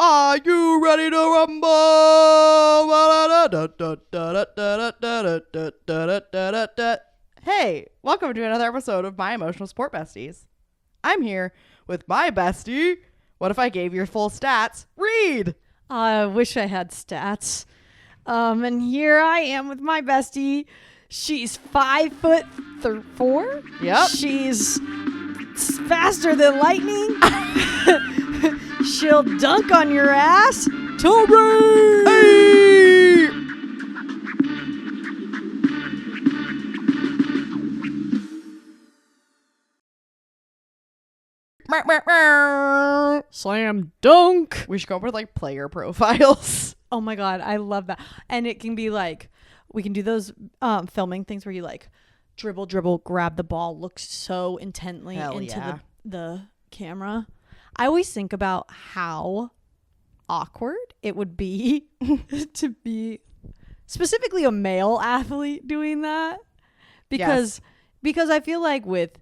Are you ready to rumble? Hey, welcome to another episode of My Emotional Sport Besties. I'm here with my bestie. What if I gave your full stats? Reed! I wish I had stats. And here I am with my bestie. She's 5'4". Yep. She's faster than lightning. She'll dunk on your ass. Tori! Hey! Slam dunk. We should go up with like player profiles. Oh my God, I love that. And it can be like, we can do those filming things where you like dribble, grab the ball, look so intently into the camera. I always think about how awkward it would be to be specifically a male athlete doing that. Because I feel like with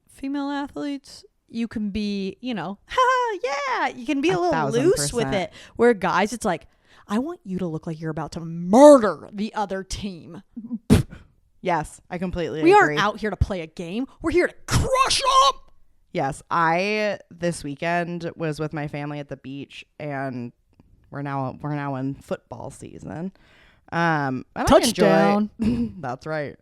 female athletes, you can be, you can be a little loose with it. Where guys, it's like, I want you to look like you're about to murder the other team. Yes, I completely agree. We aren't out here to play a game. We're here to crush them. Yes, I this weekend was with my family at the beach, and we're now in football season. And Touchdown. That's right.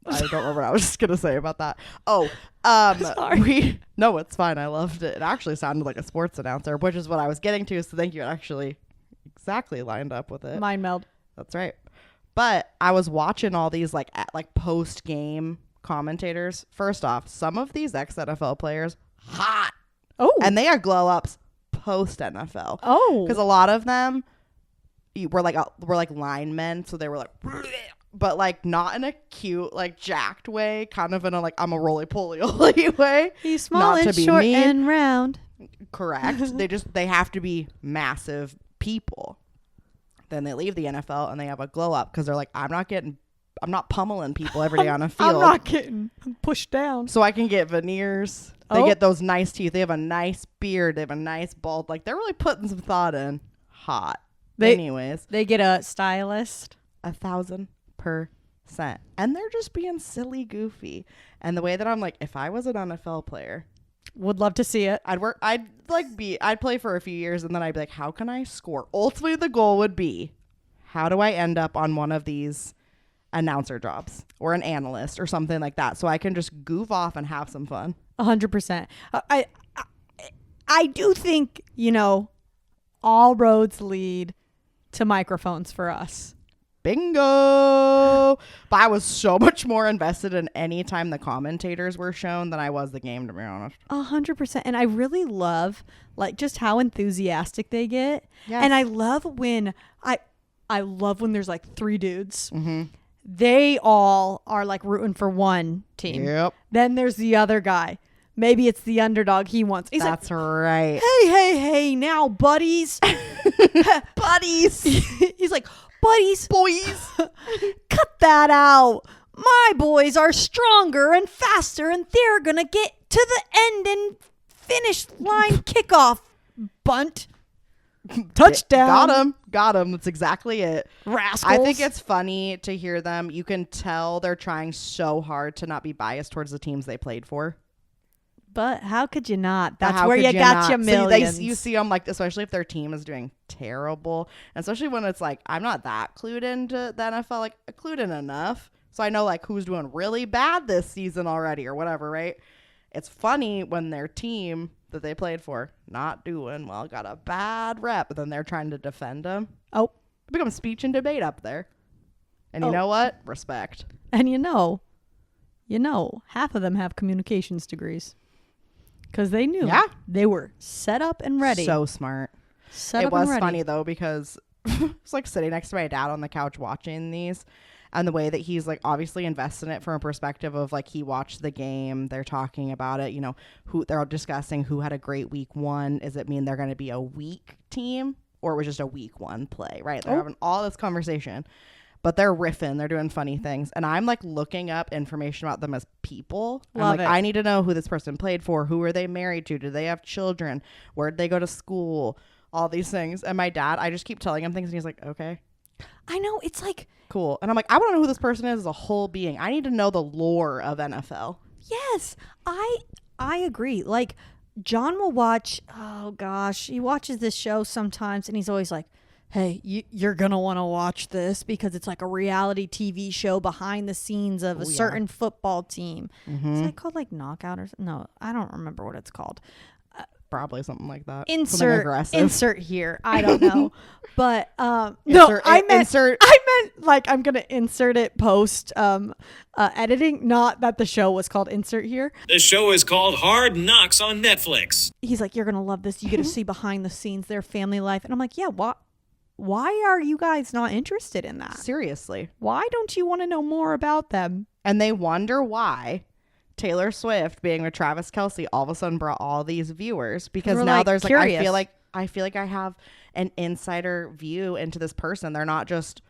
I don't remember what I was just gonna say about that. Oh, Sorry. No, it's fine. I loved it. It actually sounded like a sports announcer, which is what I was getting to. So thank you. It actually exactly lined up with it. Mind meld. That's right. But I was watching all these like post game commentators. First off, some of these ex-NFL players hot. Oh, And they are glow ups post NFL. Oh, Because a lot of them were like linemen, so they were like, but like not in a cute like jacked way, kind of in a like I'm a roly poly way. he's small Not and to be short mean. and round. Correct. They have to be massive people. Then they leave the NFL and they have a glow up because they're like, I'm not pummeling people every day on a field. I'm not getting pushed down. So I can get veneers. They get those nice teeth. They have a nice beard. They have a nice bald. Like they're really putting some thought in. Hot. Anyways, They get a stylist. 1,000%. And they're just being silly goofy. And the way that I'm like, if I was an NFL player, Would love to see it. I'd play for a few years and then I'd be like, how can I score? Ultimately, the goal would be, how do I end up on one of these announcer jobs or an analyst or something like that, so I can just goof off and have some fun. 100%. I do think, all roads lead to microphones for us. Bingo! But I was so much more invested in any time the commentators were shown than I was the game, to be honest. 100%. And I really love like just how enthusiastic they get. Yes. And I love when I love when there's like three dudes. Mm-hmm. They all are like rooting for one team. Yep. Then there's the other guy. Maybe it's the underdog he wants. He's That's right. like, hey, now, buddies. Buddies! He's like, buddies, Boys! cut that out. My boys are stronger and faster, and they're going to get to the end and finish line kickoff. Bunt. Touchdown. Got him. That's exactly it. Rascals. I think it's funny to hear them. You can tell they're trying so hard to not be biased towards the teams they played for. But how could you not? But That's how where could you got not? your millions. So you see them like, especially if their team is doing terrible, and especially when it's like, I'm not that clued into the NFL, like clued in enough, so I know like who's doing really bad this season already or whatever, right? It's funny when their team that they played for not doing well, got a bad rep, but then they're trying to defend them. Oh, It becomes speech and debate up there. And you know what? Respect. and half of them have communications degrees. Because they knew. Yeah. They were set up and ready. So smart. Set It up and was ready. funny though, because it's like sitting next to my dad on the couch watching these, and the way that he's like obviously invested in it from a perspective of like he watched the game, they're talking about it, who they're all discussing who had a great week one. Does it mean they're going to be a weak team or it was just a week one play, right? They're having all this conversation. but they're riffing, they're doing funny things, and I'm like looking up information about them as people. Love I'm like, it. I need to know who this person played for, who are they married to, do they have children, where'd they go to school, all these things. And my dad, I just keep telling him things and he's like, okay, I know, it's like, cool. And I'm like, I want to know who this person is as a whole being. I need to know the lore of NFL. yes, I agree. Like, John will watch, oh gosh, he watches this show sometimes and he's always like, hey, you're going to want to watch this because it's like a reality TV show behind the scenes of a certain football team. Is that called like Knockout or something? No, I don't remember what it's called. Probably something like that. Insert here. I don't know. But I meant like I'm going to insert it post editing, not that the show was called Insert Here. The show is called Hard Knocks on Netflix. He's like, you're going to love this. You get to see behind the scenes, their family life. And I'm like, yeah, why are you guys not interested in that? Seriously. Why don't you want to know more about them? And they wonder why Taylor Swift being with Travis Kelce all of a sudden brought all these viewers, because now like, there's curious. I feel like I have an insider view into this person. They're not just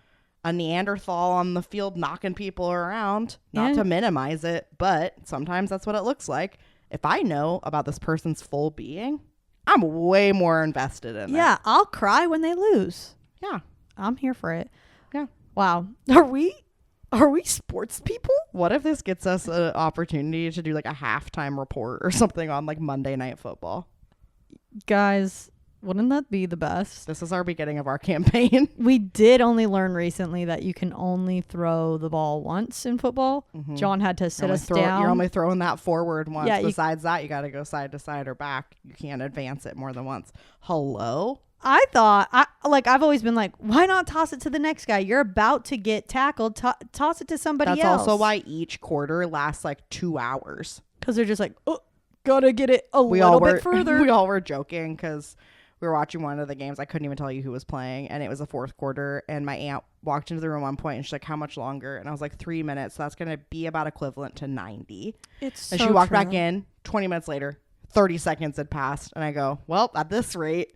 a Neanderthal on the field knocking people around, not to minimize it, but sometimes that's what it looks like. If I know about this person's full being, I'm way more invested in it. Yeah, I'll cry when they lose. Yeah. I'm here for it. Yeah. Wow. Are we sports people? What if this gets us an opportunity to do like a halftime report or something on like Monday Night Football? Guys, wouldn't that be the best? This is our beginning of our campaign. We did only learn recently that you can only throw the ball once in football. Mm-hmm. John had to sit us down. You're only throwing that forward once. Yeah, besides that, you got to go side to side or back. You can't advance it more than once. Hello? I thought, I've always been like, why not toss it to the next guy? You're about to get tackled. Toss it to somebody else. That's also why each quarter lasts like 2 hours. Because they're just like, oh, gotta get it a little bit further. We all were joking because we were watching one of the games. I couldn't even tell you who was playing. And it was the fourth quarter. And my aunt walked into the room at one point and she's like, how much longer? And I was like, 3 minutes. So that's going to be about equivalent to 90. And she walked back in 20 minutes later. 30 seconds had passed. And I go, well, at this rate,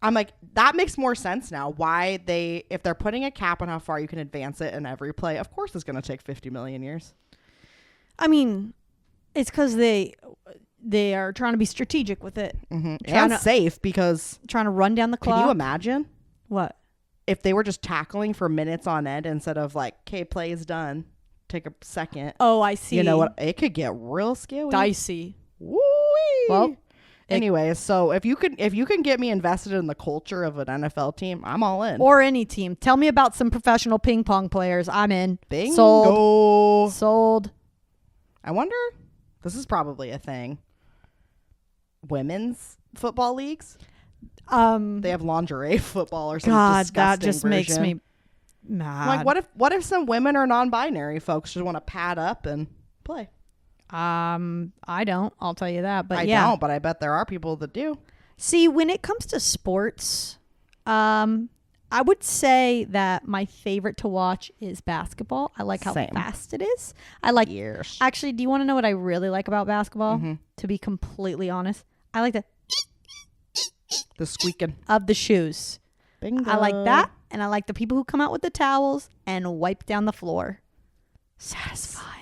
I'm like, that makes more sense now. Why if they're putting a cap on how far you can advance it in every play, of course it's going to take 50 million years. I mean, it's because they are trying to be strategic with it. Mm-hmm. And safe, because trying to run down the clock. Can you imagine? What? If they were just tackling for minutes on end instead of like, okay, play is done. Take a second. Oh, I see. You know what? It could get real scary. Dicey. Woo-wee. Well. Anyways, so if you can get me invested in the culture of an NFL team, I'm all in. Or any team. Tell me about some professional ping pong players. I'm in. Bingo. Sold. I wonder, this is probably a thing. Women's football leagues? They have lingerie football or something. God, that just makes me mad. Like, what if some women or non-binary folks just want to pad up and play? I don't. I'll tell you that. But I don't, but I bet there are people that do. See, when it comes to sports, I would say that my favorite to watch is basketball. I like how fast it is. I like. Years. Actually, do you want to know what I really like about basketball? Mm-hmm. To be completely honest, I like the squeaking of the shoes. Bingo. I like that, and I like the people who come out with the towels and wipe down the floor. Satisfying.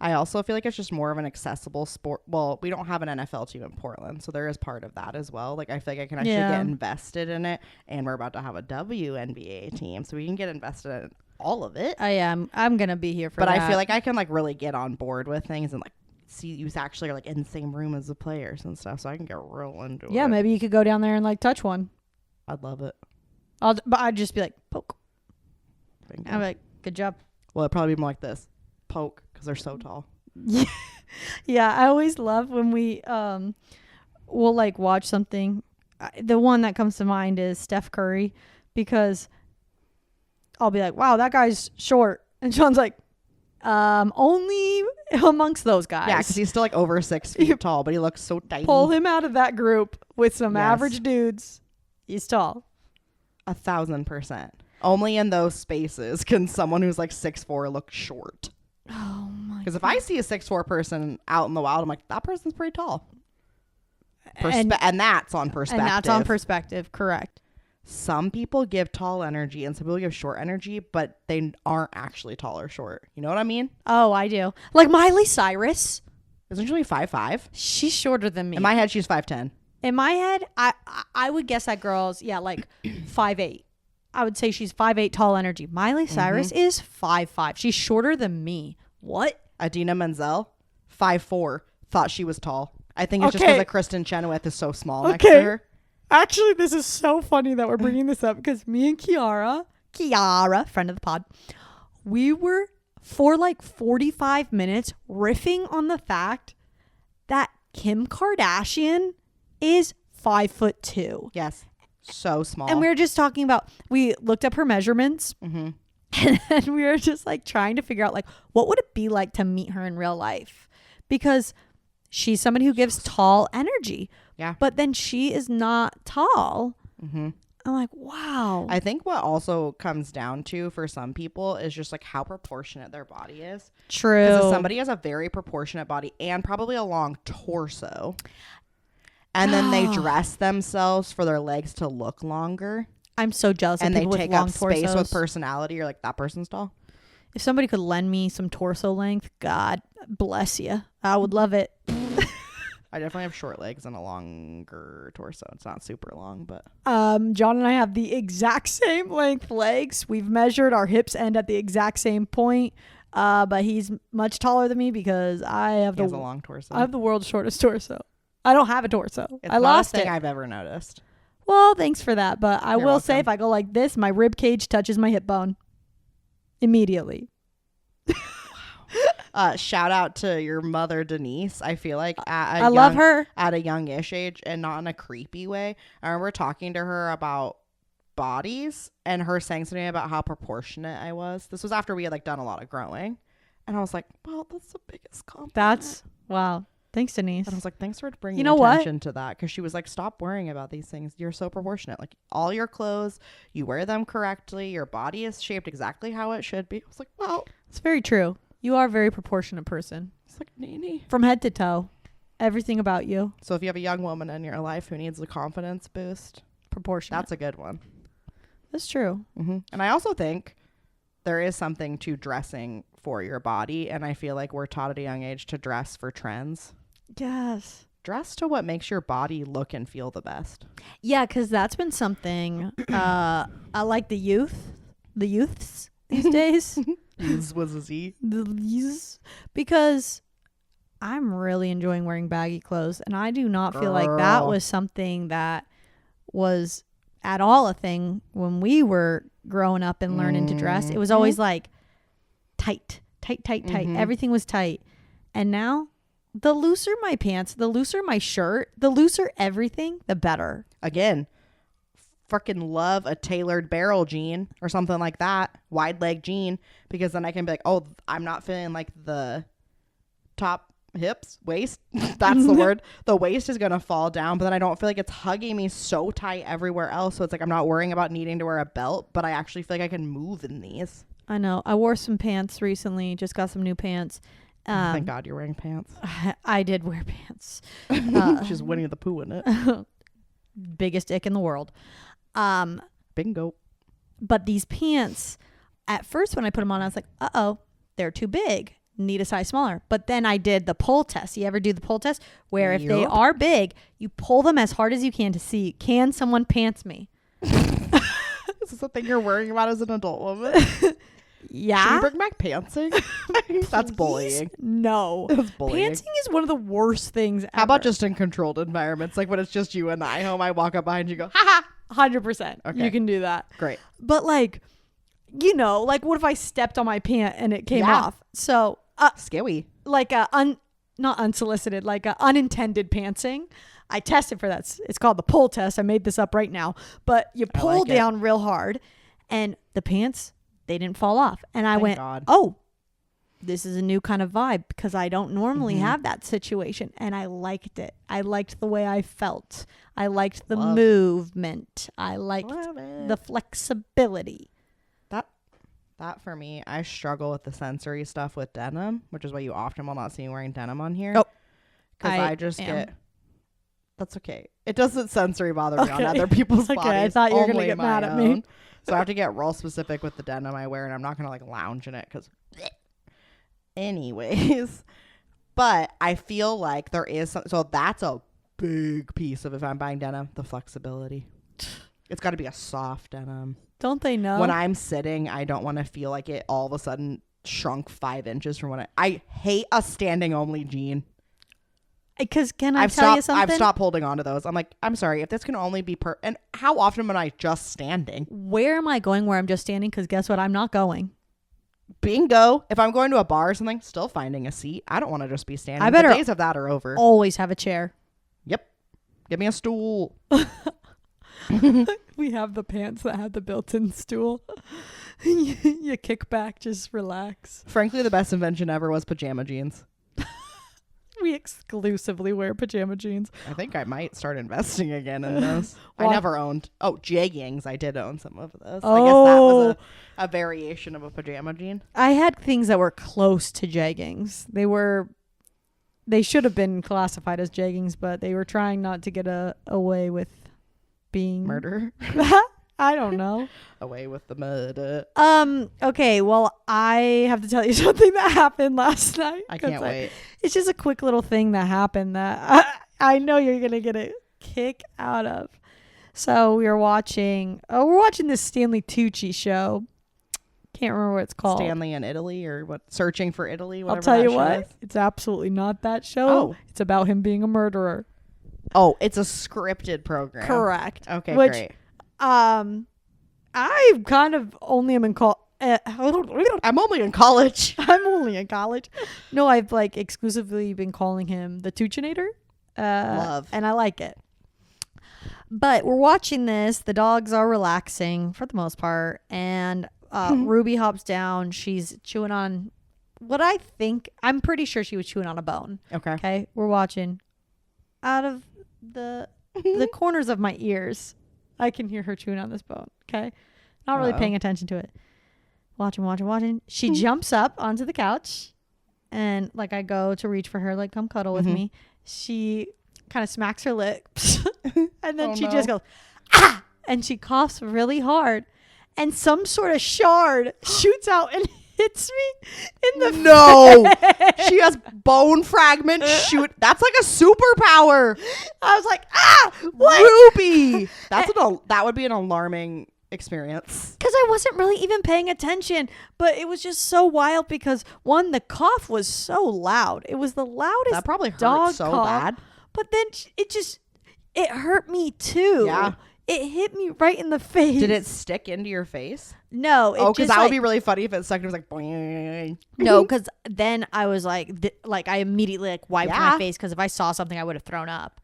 I also feel like it's just more of an accessible sport. Well, we don't have an NFL team in Portland, so there is part of that as well. Like, I feel like I can actually get invested in it, and we're about to have a WNBA team, so we can get invested in all of it. I am. I'm gonna be here for that. But I feel like I can like really get on board with things and like see you actually are like in the same room as the players and stuff, so I can get real into it. Yeah, maybe you could go down there and like touch one. I'd love it. But I'd just be like, poke. Bingo. I'm like, good job. Well, it'd probably be more like this, poke. They're so tall. Yeah, I always love when we will like watch something. The one that comes to mind is Steph Curry, because I'll be like, wow, that guy's short, and Sean's like, only amongst those guys. Yeah, because he's still like over 6 feet tall, but he looks so tiny. Pull him out of that group with some average dudes. He's tall. 1,000%. Only in those spaces can someone who's like 6'4" look short. Oh my! Because if I see a 6'4" person out in the wild, I'm like, that person's pretty tall. And that's on perspective. And that's on perspective, correct. some people give tall energy and some people give short energy, but they aren't actually tall or short. You know what I mean? Oh, I do. Like Miley Cyrus. Isn't she 5'5"? She's shorter than me. In my head, she's 5'10". In my head, I would guess that girl's, like 5'8". I would say she's 5'8", tall energy. Miley Cyrus is 5'5". She's shorter than me. What? Idina Menzel, 5'4", thought she was tall. I think it's just because Kristen Chenoweth is so small next to her. Actually, this is so funny that we're bringing this up because me and Kiara, friend of the pod, we were for like 45 minutes riffing on the fact that Kim Kardashian is 5'2". Yes. So small. And we were just talking about, we looked up her measurements and we were just like trying to figure out like, what would it be like to meet her in real life? Because she's somebody who gives tall energy. Yeah. But then she is not tall. I'm like, wow. I think what also comes down to for some people is just like how proportionate their body is. True. Because if somebody has a very proportionate body and probably a long torso, and then they dress themselves for their legs to look longer. I'm so jealous of and they people take with long up space torsos. with personality. You're like, that person's tall. If somebody could lend me some torso length, God bless you. I would love it. I definitely have short legs and a longer torso. It's not super long, but John and I have the exact same length legs. We've measured, our hips end at the exact same point. But he's much taller than me because he has a long torso. I have the world's shortest torso. I don't have a torso. I not lost a thing it. I've ever noticed. Well, thanks for that. But I You're will say, welcome. if I go like this, my rib cage touches my hip bone immediately. Shout out to your mother, Denise. I feel like I love her at a youngish age and not in a creepy way. I remember talking to her about bodies and her saying something about how proportionate I was. This was after we had like done a lot of growing. And I was like, well, that's the biggest compliment. Wow. Thanks, Denise. And I was like, thanks for bringing attention to that. Because she was like, stop worrying about these things. You're so proportionate. Like all your clothes, you wear them correctly. Your body is shaped exactly how it should be. I was like, wow. It's very true. You are a very proportionate person. It's like Nene. From head to toe. Everything about you. So if you have a young woman in your life who needs a confidence boost, Proportionate. that's a good one. That's true. And I also think there is something to dressing for your body. And I feel like we're taught at a young age to dress for trends. Yes. Dress to what makes your body look and feel the best. Yeah, because that's been something I like the youths these days. This was a Z. Because I'm really enjoying wearing baggy clothes, and I do not feel like that was something that was at all a thing when we were growing up and learning to dress. It was always like tight. Everything was tight. And now the looser my pants, the looser my shirt, the looser everything, the better. Again, freaking love a tailored barrel jean or something like that, wide leg jean, because then I can be like, oh, I'm not feeling like the top hips, waist, that's the word. The waist is going to fall down, but then I don't feel like it's hugging me so tight everywhere else. So it's like I'm not worrying about needing to wear a belt, but I actually feel like I can move in these. I know. I wore some pants recently, just got some new pants. Thank God you're wearing pants. I did wear pants. She's Winnie the Pooh in it. Biggest ick in the world. Bingo. But these pants, at first when I put them on, I was like, uh-oh, they're too big. Need a size smaller. But then I did the pull test. You ever do the pull test? Where if they are big, you pull them as hard as you can to see, can someone pants me? Is this a thing you're worrying about as an adult woman? Yeah. Should we bring back pantsing? That's bullying. No. That's bullying. Pantsing is one of the worst things ever. How about just in controlled environments? Like when it's just you and I home, I walk up behind you and go, ha ha. 100%. Okay. You can do that. Great. But like, you know, like what if I stepped on my pant and it came off? So, scary. Like not unsolicited, like unintended pantsing. I tested for that. It's called the pull test. I made this up right now. But you pull down real hard and the pants, they didn't fall off. And I went, oh, this is a new kind of vibe because I don't normally have that situation. And I liked it. I liked the way I felt. I liked the movement. I liked the flexibility. That for me, I struggle with the sensory stuff with denim, which is why you often will not see me wearing denim on here. Oh, because I just get That's okay. It doesn't sensory bother me on Okay. other people's Okay, bodies. I thought you were gonna only get my mad at me. own. So I have to get real specific with the denim I wear, and I'm not gonna like lounge in it because. Anyways, but I feel like there is some. So that's a big piece of if I'm buying denim, the flexibility. It's got to be a soft denim. Don't they know? When I'm sitting, I don't want to feel like it all of a sudden shrunk 5 inches from when I hate a standing only jean. Because can I tell you something? I've stopped holding on to those. I'm like, I'm sorry, if this can only be and how often am I just standing? Where am I going where I'm just standing? Because guess what? I'm not going. Bingo. If I'm going to a bar or something, still finding a seat. I don't want to just be standing. I better the days of that are over. Always have a chair. Yep. Give me a stool. We have the pants that have the built-in stool. You kick back, just relax. Frankly, the best invention ever was pajama jeans. We exclusively wear pajama jeans. I think I might start investing again in those. I Why? never owned. Oh, jeggings. I did own some of those. Oh. I guess that was a variation of a pajama jean. I had things that were close to jeggings. They should have been classified as jeggings, but they were trying not to get away with being Murder. I don't know. Away with the murder. Okay, well, I have to tell you something that happened last night. I can't wait. It's just a quick little thing that happened that I know you're going to get a kick out of. So we're watching this Stanley Tucci show. Can't remember what it's called. Stanley in Italy or what? Searching for Italy. I'll Whatever tell that you show what. is. It's absolutely not that show. Oh. It's about him being a murderer. Oh, it's a scripted program. Correct. Okay, Which, great. I kind of only am in I'm only in college. I'm only in college. No, I've like exclusively been calling him the Tuchinator. Love. And I like it. But we're watching this. The dogs are relaxing for the most part. And Ruby hops down. She's chewing on I'm pretty sure she was chewing on a bone. Okay. We're watching. Out of the corners of my ears, I can hear her chewing on this bone. Okay. Not really paying attention to it. Watching. She jumps up onto the couch, and like I go to reach for her, like come cuddle with me. She kind of smacks her lips, and then she just goes, ah! And she coughs really hard, and some sort of shard shoots out and hits me in the face. She has bone fragment shoot. That's like a superpower. I was like, ah, what? Ruby. That would be an alarming experience. Because I wasn't really even paying attention, but it was just so wild because one, the cough was so loud. It was the loudest. That probably hurt dog so cough, bad. But then it hurt me too. Yeah. It hit me right in the face. Did it stick into your face? No. Because that would be really funny if it stuck and it was like boing. No, because then I was like I immediately like wiped my face because if I saw something I would have thrown up.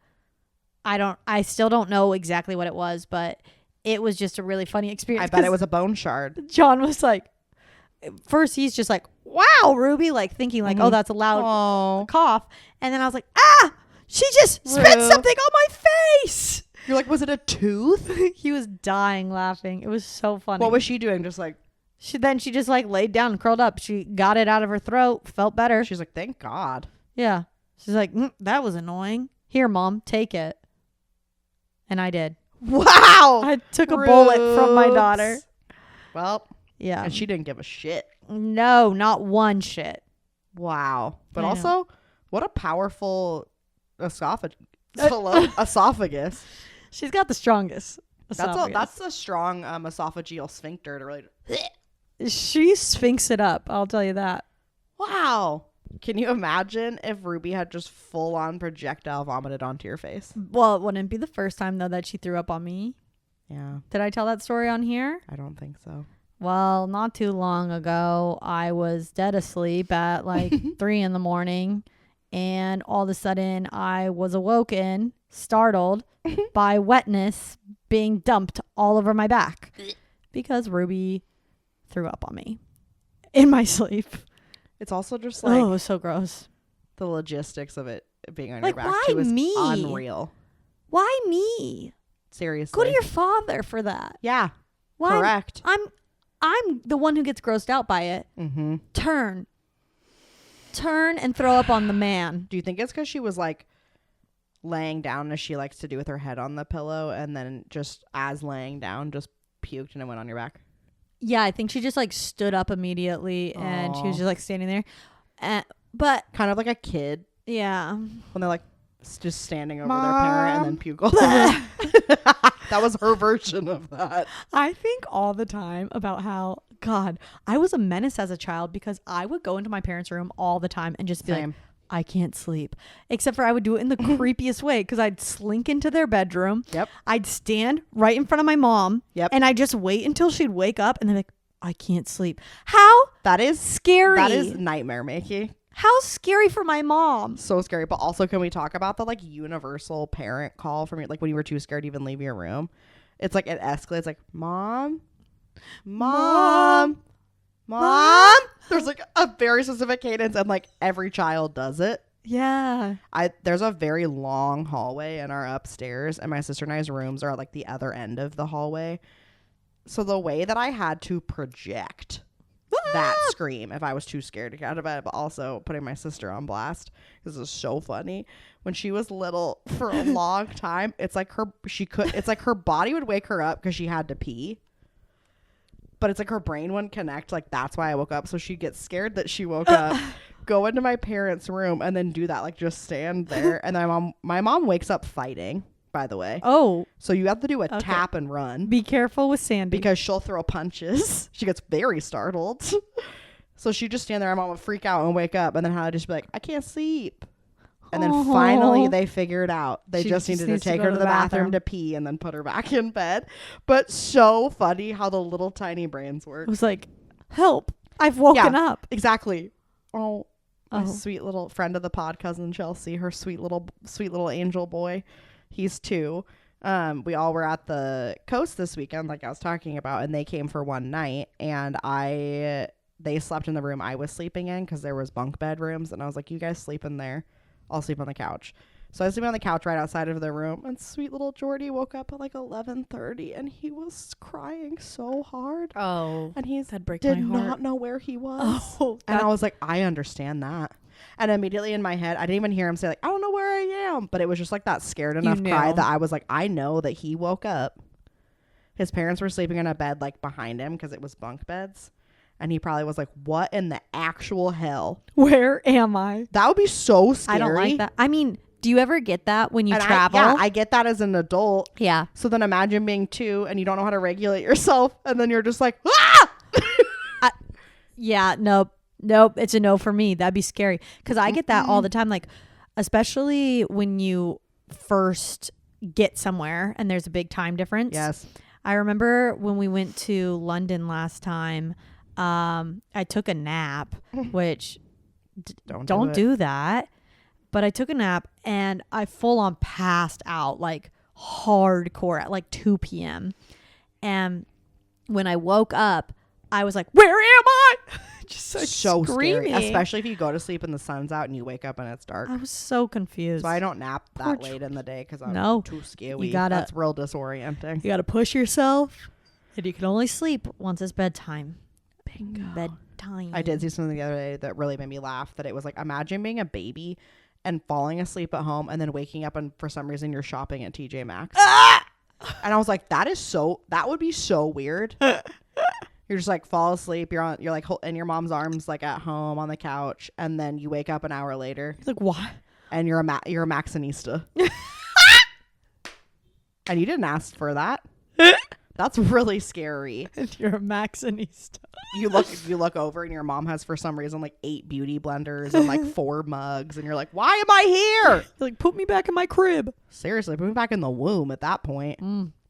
I still don't know exactly what it was, but it was just a really funny experience. I bet it was a bone shard. John was like, first he's just like, wow, Ruby, like thinking like, oh, that's a loud cough. And then I was like, ah, she just spit something on my face. You're like, was it a tooth? He was dying laughing. It was so funny. What was she doing? Just like. She just like laid down and curled up. She got it out of her throat, felt better. She's like, thank God. Yeah. She's like, that was annoying. Here, Mom, take it. And I did. Wow. I took a bullet from my daughter. Well, yeah. And she didn't give a shit. No, not one shit. Wow. But I also, what a powerful esophagus. She's got the strongest esophagus. That's a strong esophageal sphincter to really. She sphinx it up. I'll tell you that. Wow. Can you imagine if Ruby had just full on projectile vomited onto your face? Well, it wouldn't be the first time though that she threw up on me. Yeah. Did I tell that story on here? I don't think so. Well, not too long ago, I was dead asleep at like 3 a.m. and all of a sudden I was awoken, startled by wetness being dumped all over my back because Ruby threw up on me in my sleep. It's also just like, it was so gross. The logistics of it being on like, your back why too is me? unreal. Why me? Seriously. Go to your father for that. Yeah. Why? Correct. I'm the one who gets grossed out by it. Mm-hmm. Turn and throw up on the man. Do you think it's because she was like laying down as she likes to do with her head on the pillow, and then just as laying down, just puked and it went on your back? Yeah, I think she just like stood up immediately and she was just like standing there. But kind of like a kid. Yeah. When they're like just standing over their parent and then puke all over. That was her version of that. I think all the time about how, God, I was a menace as a child because I would go into my parents' room all the time and just be like, I can't sleep. Except for I would do it in the creepiest way because I'd slink into their bedroom. Yep. I'd stand right in front of my mom. Yep. And I'd just wait until she'd wake up and then like, I can't sleep. How? That is scary. That is nightmare making. How scary for my mom. So scary. But also, can we talk about the like universal parent call from your, like when you were too scared to even leave your room? It's like it escalates like, Mom. There's like a very specific cadence and like every child does it. Yeah. There's a very long hallway in our upstairs and my sister and I's rooms are at like the other end of the hallway. So the way that I had to project that scream if I was too scared to get out of bed, but also putting my sister on blast. This is so funny. When she was little for a long time, it's like her body would wake her up because she had to pee. But it's like her brain wouldn't connect. Like that's why I woke up. So she'd get scared that she woke up, go into my parents' room and then do that. Like just stand there. And then my mom wakes up fighting, by the way. Oh. So you have to do a tap and run. Be careful with Sandy. Because she'll throw punches. She gets very startled. So she'd just stand there. My mom would freak out and wake up. And then I'd just be like, I can't sleep. And then finally they figured out. They just needed to take her to the bathroom to pee and then put her back in bed. But so funny how the little tiny brains work. I was like, help. I've woken up. Exactly. Oh, my sweet little friend of the pod, cousin Chelsea, her sweet little angel boy. He's 2. We all were at the coast this weekend, like I was talking about, and they came for one night, and they slept in the room I was sleeping in because there was bunk bed rooms, and I was like, you guys sleep in there. I'll sleep on the couch. So I was sleeping on the couch right outside of the room, and sweet little Jordy woke up at like 11:30, and he was crying so hard. Oh, and he did not know where he was. Oh, and I was like, I understand that. And immediately in my head, I didn't even hear him say like, I don't know where I am, but it was just like that scared enough cry that I was like, I know that he woke up. His parents were sleeping in a bed like behind him because it was bunk beds. And he probably was like, what in the actual hell? Where am I? That would be so scary. I don't like that. I mean, do you ever get that when you travel? I get that as an adult. Yeah. So then imagine being 2 and you don't know how to regulate yourself. And then you're just like, ah! Yeah, nope. It's a no for me. That'd be scary. Because I get that all the time. Like, especially when you first get somewhere and there's a big time difference. Yes. I remember when we went to London last time, I took a nap, which don't do that. But I took a nap and I full on passed out like hardcore at like 2 p.m. And when I woke up, I was like, where am I? Just like so screaming. Scary, especially if you go to sleep and the sun's out and you wake up and it's dark. I was so confused. So I don't nap that late in the day because I'm too scary. That's real disorienting. You gotta push yourself, and you can only sleep once it's bedtime. Bingo. Bedtime. I did see something the other day that really made me laugh. That it was like, imagine being a baby and falling asleep at home and then waking up and for some reason you're shopping at TJ Maxx. And I was like, that would be so weird. You're just like fall asleep. You're like in your mom's arms, like at home on the couch, and then you wake up an hour later. It's like, what? And you're a Maxxinista. And you didn't ask for that. That's really scary. And you're a Maxxinista. You look over and your mom has for some reason like 8 beauty blenders and like 4 mugs, and you're like, why am I here? You're like, put me back in my crib. Seriously, put me back in the womb at that point.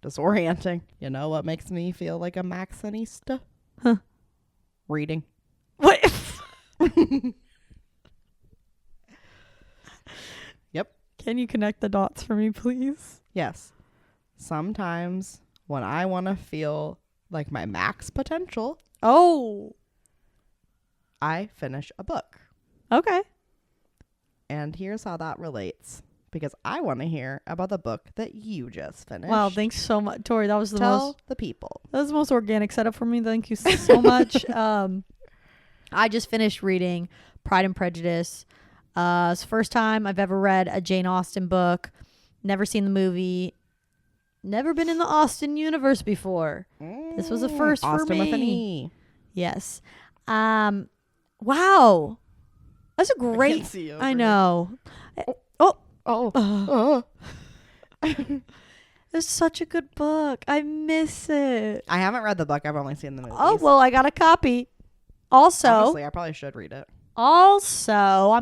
Disorienting. You know what makes me feel like a Maxxinista? Huh? Reading. What? Yep. Can you connect the dots for me, please? Yes. Sometimes when I want to feel like my max potential, I finish a book. Okay. And here's how that relates. Because I want to hear about the book that you just finished. Wow, thanks so much, Tori. That was Tell the people. That was the most organic setup for me. Thank you so much. I just finished reading Pride and Prejudice. It's the first time I've ever read a Jane Austen book. Never seen the movie. Never been in the Austen universe before. This was a first Austen for me. with an E. Yes. Wow. That's a great. I can't see over I here. know. Oh. It's such a good book. I miss it. I haven't read the book. I've only seen the movies. Oh, well, I got a copy. Also, honestly, I probably should read it. I'm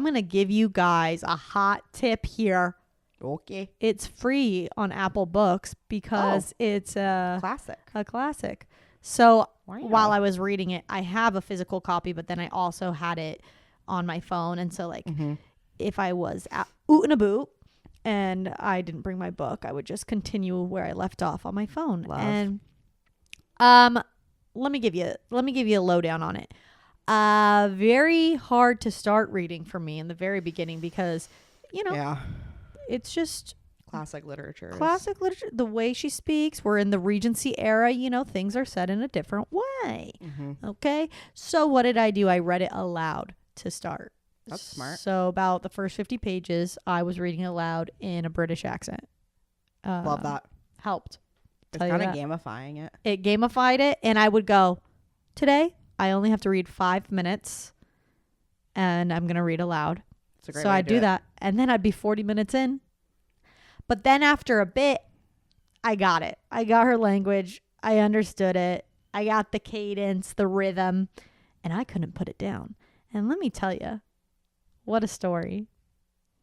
going to give you guys a hot tip here. Okay. It's free on Apple Books because it's a classic. So while I was reading it, I have a physical copy, but then I also had it on my phone. And so like if I was out and about and I didn't bring my book, I would just continue where I left off on my phone. Love. And let me give you a lowdown on it. Very hard to start reading for me in the very beginning because, it's just classic literature. The way she speaks, we're in the Regency era, things are said in a different way. Okay. So what did I do? I read it aloud to start. That's smart. So about the first 50 pages, I was reading aloud in a British accent. Love that. Helped. It's kind of gamifying it. It gamified it. And I would go, today, I only have to read 5 minutes and I'm going to read aloud. It's a great So way I'd to do that. And then I'd be 40 minutes in. But then after a bit, I got it. I got her language. I understood it. I got the cadence, the rhythm, and I couldn't put it down. And let me tell you, what a story.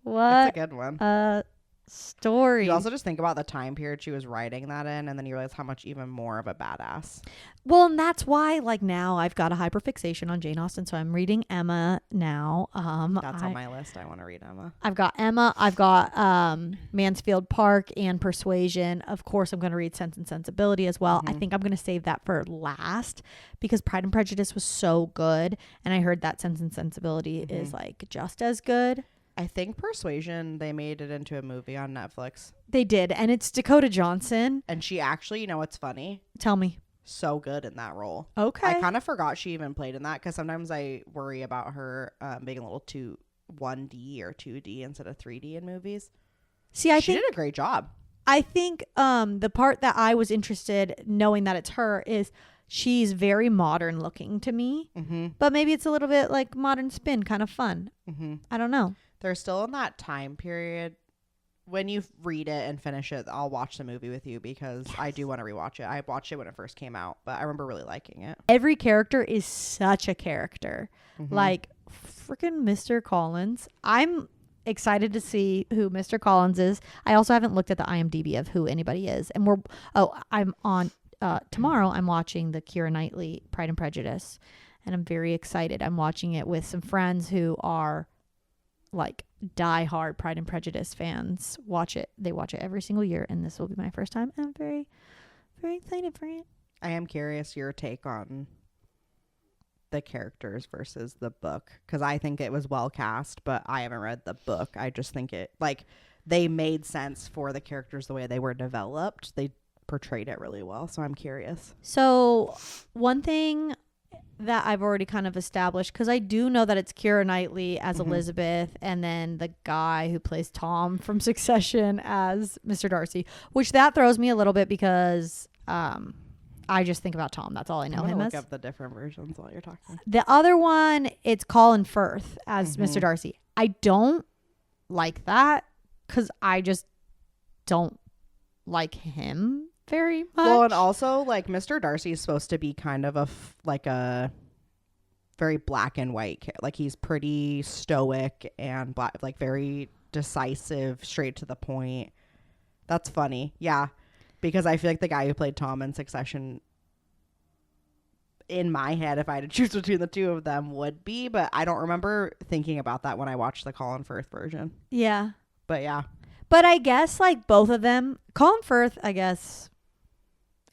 What It's a good one. a story. You also just think about the time period she was writing that in, and then you realize how much even more of a badass. Well, and that's why, like, now I've got a hyperfixation on Jane Austen, so I'm reading Emma now. That's on my list. I want to read Emma. I've got Emma. I've got Mansfield Park and Persuasion. Of course, I'm going to read Sense and Sensibility as well. I think I'm going to save that for last because Pride and Prejudice was so good, and I heard that Sense and Sensibility is like just as good. I think Persuasion, they made it into a movie on Netflix. They did, and it's Dakota Johnson. And she actually, what's funny? Tell me. So good in that role. Okay. I kind of forgot she even played in that because sometimes I worry about her being a little too 1D or 2D instead of 3D in movies. See, I she think did a great job. I think the part that I was interested knowing that it's her is she's very modern looking to me, but maybe it's a little bit like modern spin, kind of fun. I don't know. They're still in that time period. When you read it and finish it, I'll watch the movie with you because I do want to rewatch it. I watched it when it first came out, but I remember really liking it. Every character is such a character. Like freaking Mr. Collins. I'm excited to see who Mr. Collins is. I also haven't looked at the IMDb of who anybody is. And I'm on tomorrow I'm watching the Keira Knightley Pride and Prejudice, and I'm very excited. I'm watching it with some friends who are like diehard Pride and Prejudice fans. They watch it every single year, and this will be my first time. I'm very, very excited for it. I am curious your take on the characters versus the book, because I think it was well cast, but I haven't read the book. I just think it they made sense for the characters the way they were developed. They portrayed it really well, so I'm curious. So one thing that I've already kind of established, because I do know that it's Keira Knightley as Elizabeth, and then the guy who plays Tom from Succession as Mr. Darcy, which that throws me a little bit because I just think about Tom. That's all I know him as. Look up the different versions while you're talking. The other one, it's Colin Firth as Mr. Darcy. I don't like that because I just don't like him very much. Well, and also Mr. Darcy is supposed to be kind of a very black and white. Like he's pretty stoic and black, very decisive, straight to the point. That's funny. Yeah. Because I feel like the guy who played Tom in Succession, in my head, if I had to choose between the two of them, would be, but I don't remember thinking about that when I watched the Colin Firth version. Yeah. But yeah. But I guess both of them, Colin Firth, I guess,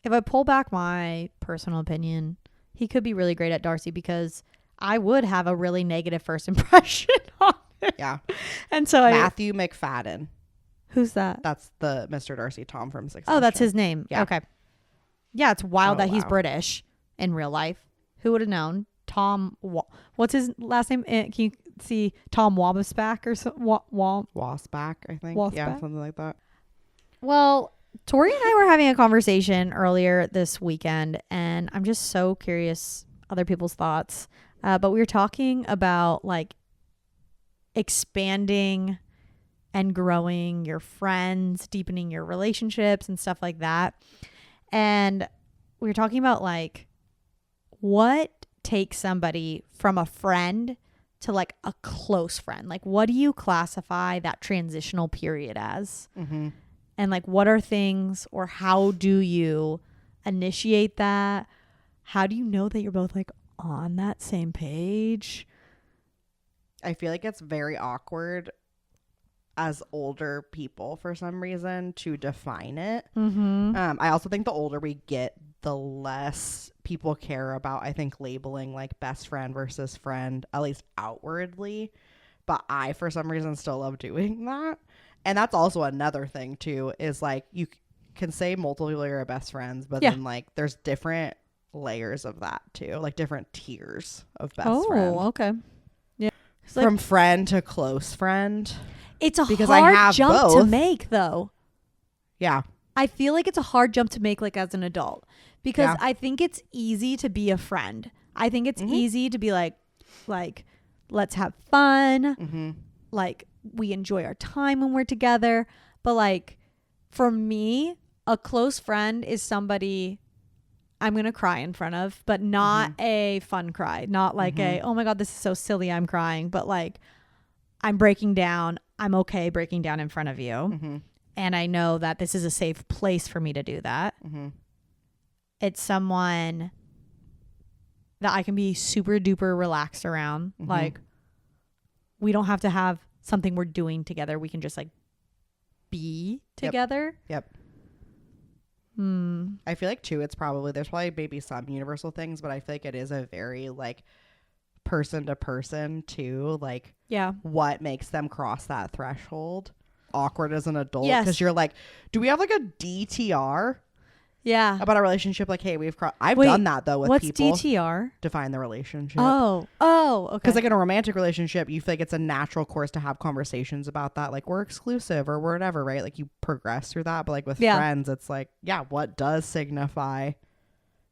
if I pull back my personal opinion, he could be really great at Darcy because I would have a really negative first impression on him. Yeah. And so Matthew McFadden. Who's that? That's the Mr. Darcy Tom from Succession. Oh, that's his name. Yeah. Okay. Yeah, it's wild that he's wow. British in real life. Who would have known? Tom, what's his last name? Can you see Tom Wabasback or something. Wasback, I think. Wasback? Yeah, something like that. Well, Tori and I were having a conversation earlier this weekend, and I'm just so curious other people's thoughts. But we were talking about like expanding and growing your friends, deepening your relationships and stuff like that. And we were talking about like what takes somebody from a friend to like a close friend. Like, what do you classify that transitional period as? Mm-hmm. And like, what are things, or how do you initiate that? How do you know that you're both like on that same page? I feel like it's very awkward as older people for some reason to define it. Mm-hmm. I also think the older we get, the less people care about, I think, labeling like best friend versus friend, at least outwardly. But I, for some reason, still love doing that. And that's also another thing, too, is like you can say multiple people are your best friends, but then like there's different layers of that, too, like different tiers of best friend. Oh, okay. Yeah. From friend to close friend. It's a because hard jump both. to make, though. Yeah. I feel like it's a hard jump to make, like, as an adult, because Yeah. I think it's easy to be a friend. I think it's easy to be like, let's have fun. Mm-hmm. Like, we enjoy our time when we're together. But like, for me, a close friend is somebody I'm going to cry in front of, but not a fun cry. Not like a, oh my God, this is so silly, I'm crying. But like, I'm breaking down. I'm okay breaking down in front of you. Mm-hmm. And I know that this is a safe place for me to do that. Mm-hmm. It's someone that I can be super duper relaxed around. Mm-hmm. Like, we don't have to have something we're doing together. We can just like be together. Yep. I feel like too, there's probably maybe some universal things, but I feel like it is a very like person to person too. Like, Yeah. what makes them cross that threshold? Awkward as an adult, Yes. because you're like, do we have like a DTR Yeah. about a relationship? Like, hey, I've Wait, done that though with What's people. DTR? Define the relationship. Oh, okay. Because like in a romantic relationship, you feel like it's a natural course to have conversations about that. Like, we're exclusive or whatever, right? Like, you progress through that. But like with friends, it's like, yeah, what does signify?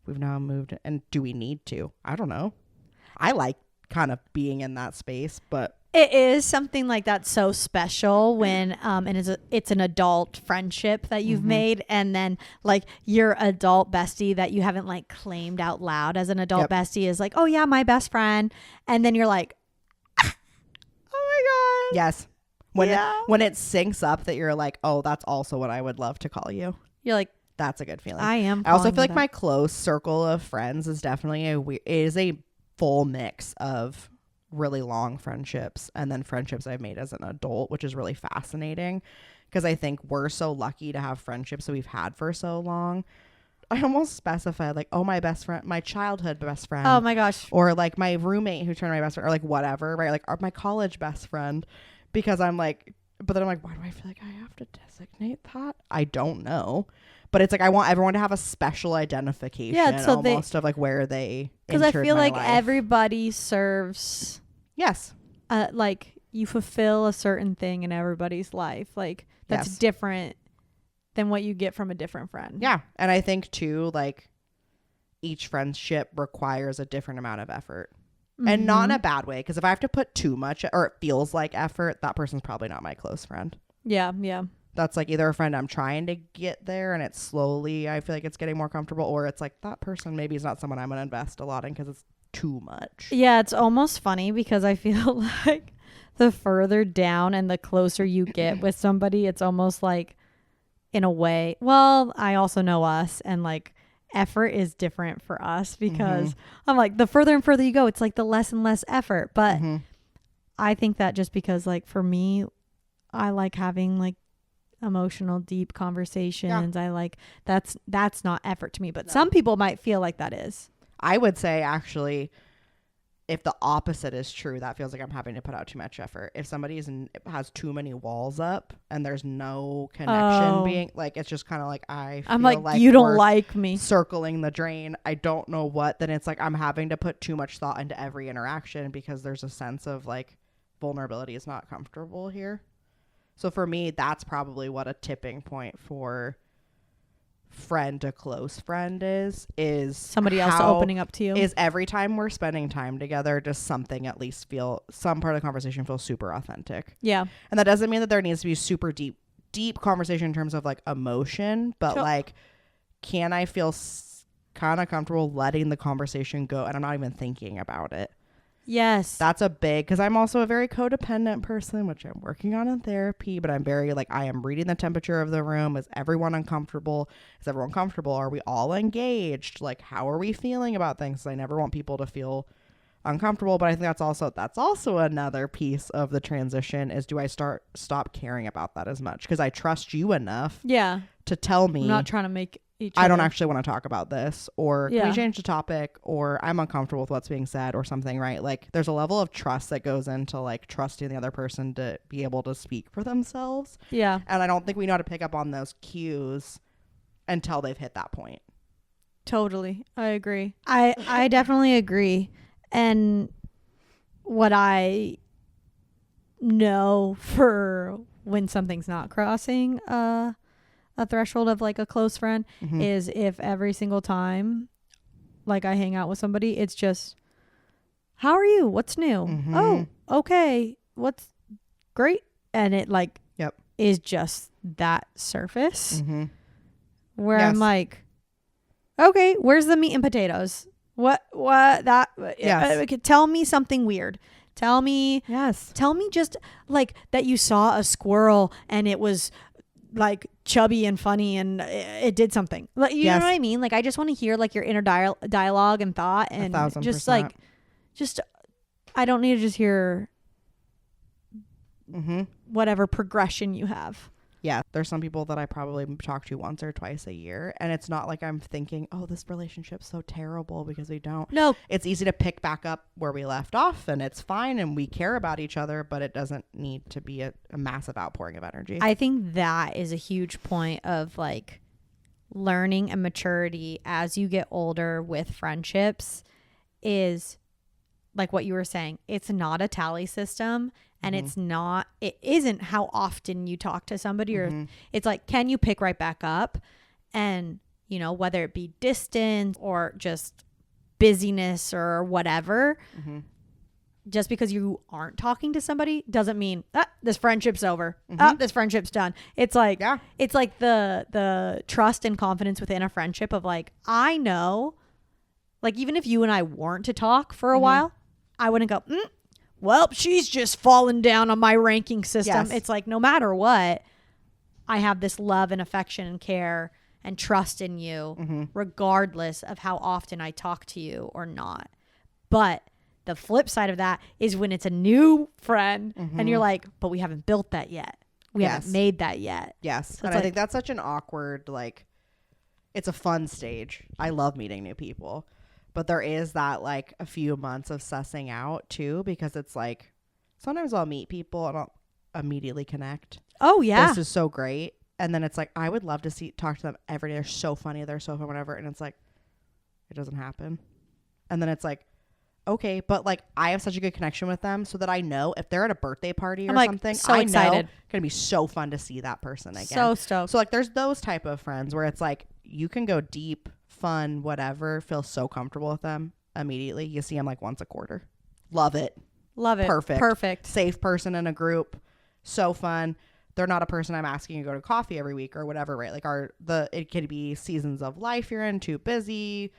We've now moved. And do we need to? I don't know. I like kind of being in that space, but It is something like that's so special when and it's an adult friendship that you've made, and then like your adult bestie that you haven't like claimed out loud as an adult bestie is like, oh yeah, my best friend, and then you're like, oh my God. yes. When it syncs up that you're like, oh, that's also what I would love to call you. You're like, That's a good feeling. I am. I also calling feel you like my close circle of friends is definitely a full mix of really long friendships and then friendships I've made as an adult, which is really fascinating because I think we're so lucky to have friendships that we've had for so long. I almost specified like, oh, my best friend, my childhood best friend. Oh my gosh. Or like my roommate who turned my best friend, or like whatever, right? Like, or my college best friend, because I'm like, but then I'm like, why do I feel like I have to designate that? I don't know. But it's like I want everyone to have a special identification so almost of like where they because I feel like life. everybody serves Yes. like you fulfill a certain thing in everybody's life. Like that's Yes. different than what you get from a different friend. Yeah. And I think too, like each friendship requires a different amount of effort. And not in a bad way. Because if I have to put too much or it feels like effort, that person's probably not my close friend. Yeah. Yeah. That's like either a friend I'm trying to get there and it's slowly, I feel like it's getting more comfortable, or it's like that person maybe is not someone I'm going to invest a lot in because it's too much. Yeah. It's almost funny because I feel like the further down and the closer you get with somebody, it's almost like in a way, well, I also know us, and like effort is different for us because I'm like, the further and further you go, it's like the less and less effort. But I think that just because like for me, I like having like emotional deep conversations. I like that's not effort to me, but some people might feel like that is. I would say actually if the opposite is true, that feels like I'm having to put out too much effort. If somebody has too many walls up and there's no connection being like, it's just kind of like I'm like you don't like me, circling the drain. I don't know what, then it's like I'm having to put too much thought into every interaction because there's a sense of like vulnerability is not comfortable here. So for me, that's probably what a tipping point for friend to close friend is somebody else opening up to you. Is every time we're spending time together, does something at least feel, some part of the conversation feel super authentic? Yeah. And that doesn't mean that there needs to be super deep conversation in terms of like emotion, but like, can I feel kind of comfortable letting the conversation go and I'm not even thinking about it? Yes. That's a big, because I'm also a very codependent person, which I'm working on in therapy, but I'm very like, I am reading the temperature of the room. Is everyone uncomfortable? Is everyone comfortable? Are we all engaged? Like, how are we feeling about things? I never want people to feel uncomfortable, but I think that's also another piece of the transition is, do I stop caring about that as much? Because I trust you enough to tell me. I'm not trying to make I don't actually want to talk about this, or can we change the topic, or I'm uncomfortable with what's being said or something, right? Like there's a level of trust that goes into like trusting the other person to be able to speak for themselves. Yeah. And I don't think we know how to pick up on those cues until they've hit that point. Totally. I agree. I definitely agree. And what I know for when something's not crossing a threshold of like a close friend is if every single time like I hang out with somebody, it's just, how are you? What's new? Oh, okay. What's great? And it like is just that surface where I'm like, okay, where's the meat and potatoes? What that tell me something weird. Tell me just like that you saw a squirrel and it was like chubby and funny and it did something. Like, you know what I mean? Like, I just want to hear like your inner dialogue and thought, and 1,000%. just I don't need to just hear whatever progression you have. Yeah, there's some people that I probably talk to once or twice a year, and it's not like I'm thinking, oh, this relationship's so terrible, because we don't. No. It's easy to pick back up where we left off, and it's fine, and we care about each other, but it doesn't need to be a massive outpouring of energy. I think that is a huge point of like learning and maturity as you get older with friendships, is like what you were saying. It's not a tally system. And it isn't how often you talk to somebody, or it's like, can you pick right back up? And, you know, whether it be distance or just busyness or whatever, just because you aren't talking to somebody doesn't mean this friendship's over. This friendship's done. It's like, it's like the trust and confidence within a friendship of like, I know, like, even if you and I weren't to talk for a while, I wouldn't go, well, she's just fallen down on my ranking system. Yes. It's like, no matter what, I have this love and affection and care and trust in you, regardless of how often I talk to you or not. But the flip side of that is when it's a new friend and you're like, but we haven't built that yet. We haven't made that yet. Yes. So and I think that's such an awkward, like, it's a fun stage. I love meeting new people. But there is that like a few months of sussing out too, because it's like sometimes I'll meet people and I'll immediately connect. Oh yeah, this is so great. And then it's like, I would love to talk to them every day. They're so funny. They're so fun, whatever. And it's like, it doesn't happen. And then it's like, okay, but like I have such a good connection with them, so that I know if they're at a birthday party or something, so I excited. know it's gonna be so fun to see that person again. So stoked. So like there's those type of friends where it's like you can go deep, fun, whatever, feel so comfortable with them immediately. You see them like once a quarter. Love it. Perfect. Safe person in a group. So fun. They're not a person I'm asking to go to coffee every week or whatever, right? Like it could be seasons of life you're in, too busy.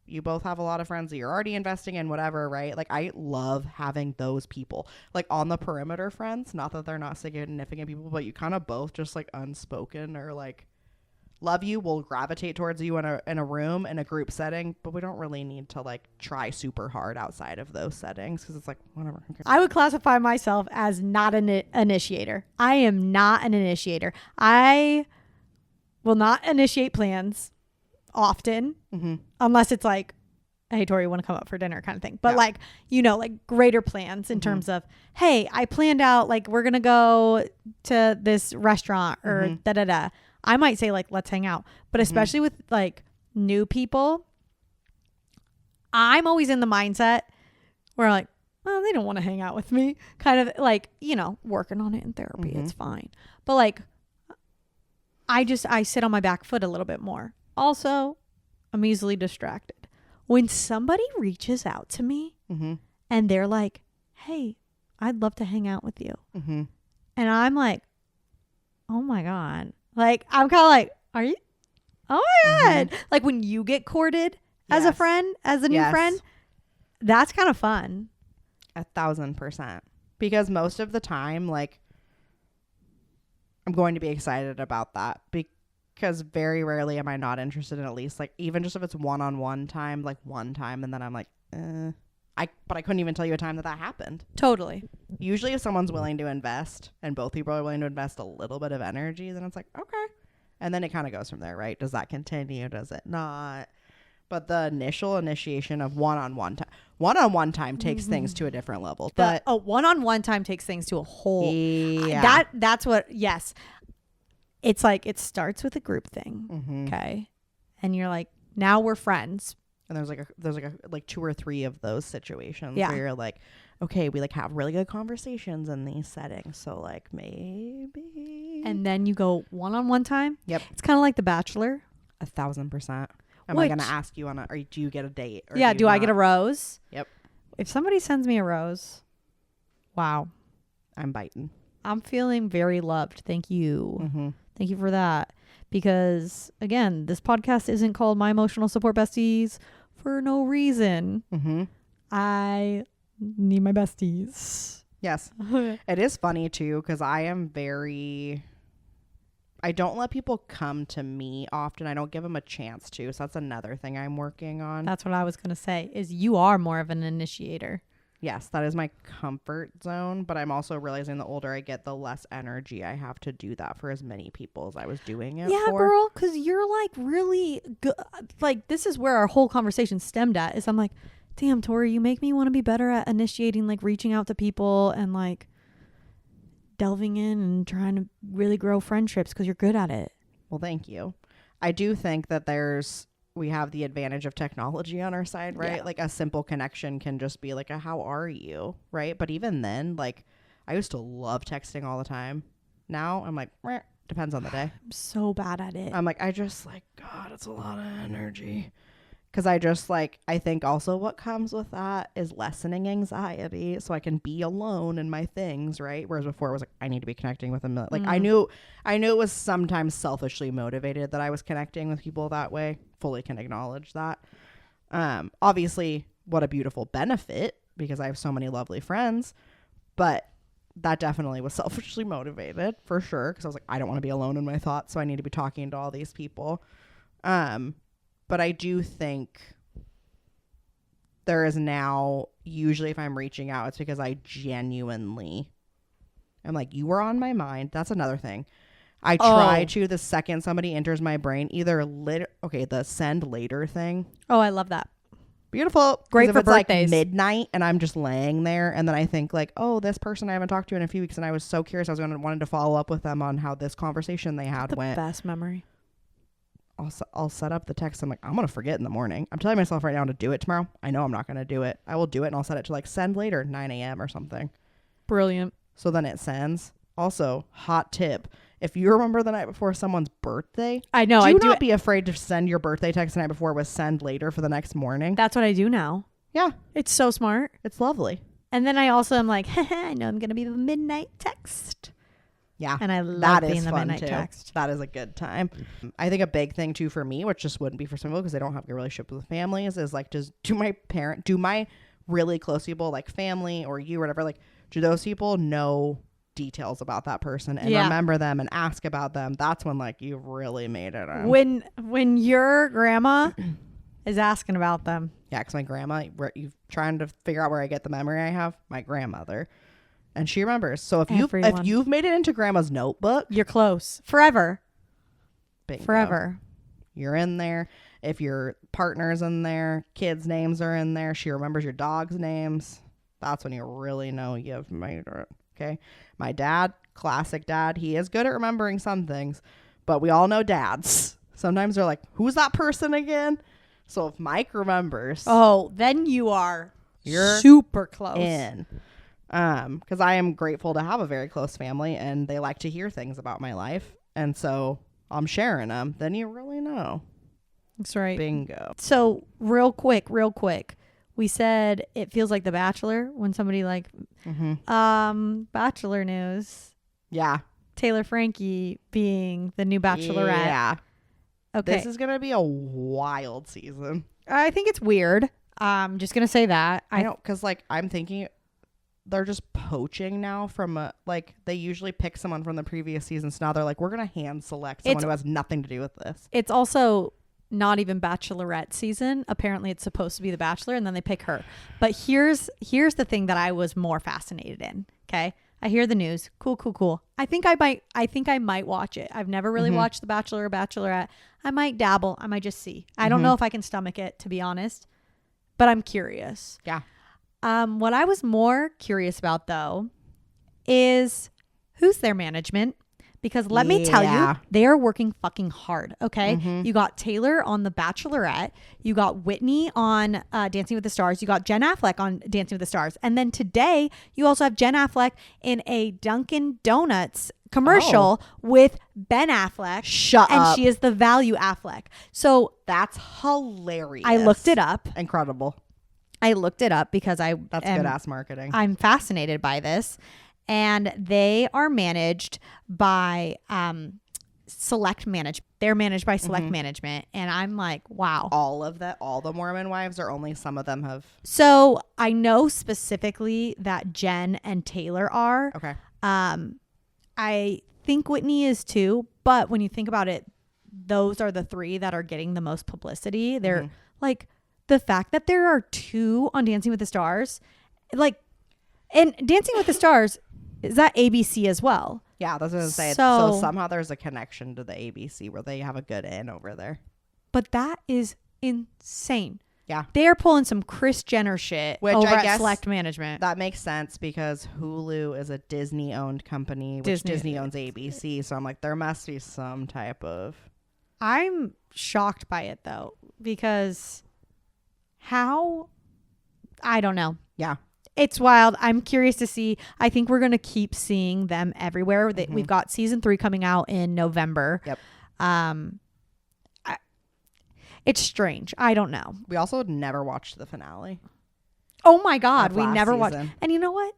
You both have a lot of friends that you're already investing in, whatever, right? Like I love having those people like on the perimeter friends. Not that they're not significant people, but you kind of both just like unspoken or like love you, will gravitate towards you in a room, in a group setting, but we don't really need to like try super hard outside of those settings, because it's like, whatever. Okay. I would classify myself as not an initiator. I am not an initiator. I will not initiate plans often, unless it's like, hey, Tori, you want to come up for dinner kind of thing. But like, you know, like greater plans in terms of, hey, I planned out like we're going to go to this restaurant or da-da-da. I might say like, let's hang out. But especially with like new people, I'm always in the mindset where like, oh, they don't want to hang out with me. Kind of like, you know, working on it in therapy. It's fine. But like, I sit on my back foot a little bit more. Also, I'm easily distracted. When somebody reaches out to me and they're like, hey, I'd love to hang out with you. And I'm like, oh my God. Like, I'm kind of like, are you? Oh my God. Like when you get courted as a friend, as a new friend, that's kind of fun. 1,000%. Because most of the time, like, I'm going to be excited about that because very rarely am I not interested in at least, like, even just if it's one-on-one time, like one time, and then I'm like, but I couldn't even tell you a time that happened. Totally. Usually if someone's willing to invest and both people are willing to invest a little bit of energy, then it's like, okay. And then it kind of goes from there, right? Does that continue? Does it not? But the initial initiation of one-on-one time takes things to a different level. But one-on-one time takes things to a whole. Yeah. That's what. Yes, it's like it starts with a group thing, okay, and you're like, now we're friends. And there's like 2 or 3 of those situations where you're like, okay, we like have really good conversations in these settings, so like maybe. And then you go one-on-one time. Yep, it's kind of like The Bachelor. 1,000%. Am I gonna ask you or do you get a date? Or do I get a rose? Yep. If somebody sends me a rose, wow, I'm biting. I'm feeling very loved. Thank you. Thank you for that. Because again, this podcast isn't called My Emotional Support Besties for no reason. I need my besties. Yes. It is funny too, because I don't let people come to me often. I don't give them a chance to. So that's another thing I'm working on. That's what I was going to say, is you are more of an initiator. Yes, that is my comfort zone. But I'm also realizing the older I get, the less energy I have to do that for as many people as I was doing it for. Yeah, girl, because you're like really good. Like, this is where our whole conversation stemmed at, is I'm like, damn, Tori, you make me want to be better at initiating, like reaching out to people and like delving in and trying to really grow friendships because you're good at it. Well, thank you. I do think that we have the advantage of technology on our side, right? Yeah. Like a simple connection can just be like a how are you, right? But even then, like I used to love texting all the time. Now I'm like, depends on the day. I'm so bad at it. I'm like, God, it's a lot of energy. Because I think also what comes with that is lessening anxiety, so I can be alone in my things, right? Whereas before it was like, I need to be connecting with them. Like I knew it was sometimes selfishly motivated that I was connecting with people that way. Fully can acknowledge that. Obviously, what a beautiful benefit, because I have so many lovely friends, but that definitely was selfishly motivated for sure. Because I was like, I don't want to be alone in my thoughts, so I need to be talking to all these people. But I do think there is now, usually if I'm reaching out, it's because I genuinely am like, you were on my mind. That's another thing. I try to, the second somebody enters my brain, either the send later thing. Oh, I love that. Beautiful. Great for birthdays. Like midnight and I'm just laying there and then I think like, oh, this person I haven't talked to in a few weeks and I was so curious. I wanted to follow up with them on how this conversation they had went. Best memory. I'll set up the text. I'm like, I'm going to forget in the morning. I'm telling myself right now to do it tomorrow. I know I'm not going to do it. I will do it and I'll set it to like send later, 9 a.m. or something. Brilliant. So then it sends. Also, hot tip. If you remember the night before someone's birthday, I know. Do not be afraid to send your birthday text the night before with send later for the next morning. That's what I do now. Yeah. It's so smart. It's lovely. And then I also am like, I know I'm going to be the midnight text. Yeah. And I love being the midnight text. That is a good time. I think a big thing too for me, which just wouldn't be for some people because they don't have a relationship with families, is like, do my really close people, like family or you or whatever, like, do those people know details about that person and remember them and ask about them? That's when like you've really made it. When your grandma is asking about them. Yeah, because my grandma, you're trying to figure out where I get the memory I have, my grandmother. And she remembers. So if you've made it into grandma's notebook, you're close. Forever. Bingo. Forever. You're in there. If your partner's in there, kids' names are in there. She remembers your dog's names. That's when you really know you've made it. Okay. My dad, classic dad. He is good at remembering some things, but we all know dads. Sometimes they're like, who's that person again? So if Mike remembers. Oh, then you are You're super close. in. Because I am grateful to have a very close family, and they like to hear things about my life, and so I'm sharing them. Then you really know. That's right. Bingo. So real quick, we said it feels like The Bachelor when somebody like, Bachelor news. Yeah. Taylor Frankie being the new Bachelorette. Yeah. Okay. This is gonna be a wild season. I think it's weird. I'm just gonna say that. I know, because like I'm thinking they're just poaching now from like they usually pick someone from the previous season. So now they're like, we're gonna hand select someone who has nothing to do with this. It's also not even Bachelorette season. Apparently it's supposed to be The Bachelor, and then they pick her. But here's the thing that I was more fascinated in. Okay. I hear the news. Cool. I think I might watch it. I've never really watched The Bachelor or Bachelorette. I might dabble. I might just see. I don't know if I can stomach it, to be honest, but I'm curious. Yeah. What I was more curious about though is who's their management. Because let me tell you, they are working fucking hard, okay? You got Taylor on The Bachelorette. You got Whitney on Dancing with the Stars. You got Jen Affleck on Dancing with the Stars. And then today, you also have Jen Affleck in a Dunkin' Donuts commercial with Ben Affleck. Shut up. And she is the value Affleck. So that's hilarious. I looked it up. Incredible. I looked it up because that's good ass marketing. I'm fascinated by this. And they are managed by Select Management. They're managed by Select Management. And I'm like, wow. All the Mormon wives, or only some of them have? So I know specifically that Jen and Taylor are. Okay. I think Whitney is too. But when you think about it, those are the three that are getting the most publicity. They're like, the fact that there are two on Dancing with the Stars, like, and Dancing with the Stars, is that ABC as well? Yeah, that's what I was going to say. So somehow there's a connection to the ABC where they have a good in over there. But that is insane. Yeah. They are pulling some Kris Jenner shit over at Select Management. That makes sense because Hulu is a Disney-owned company, which Disney owns ABC. So I'm like, there must be some type of... I'm shocked by it, though, because how... I don't know. Yeah. It's wild. I'm curious to see. I think we're going to keep seeing them everywhere. We've got season 3 coming out in November. Yep. It's strange. I don't know. We also never watched the finale. Oh my God. We never watched. Season. And you know what?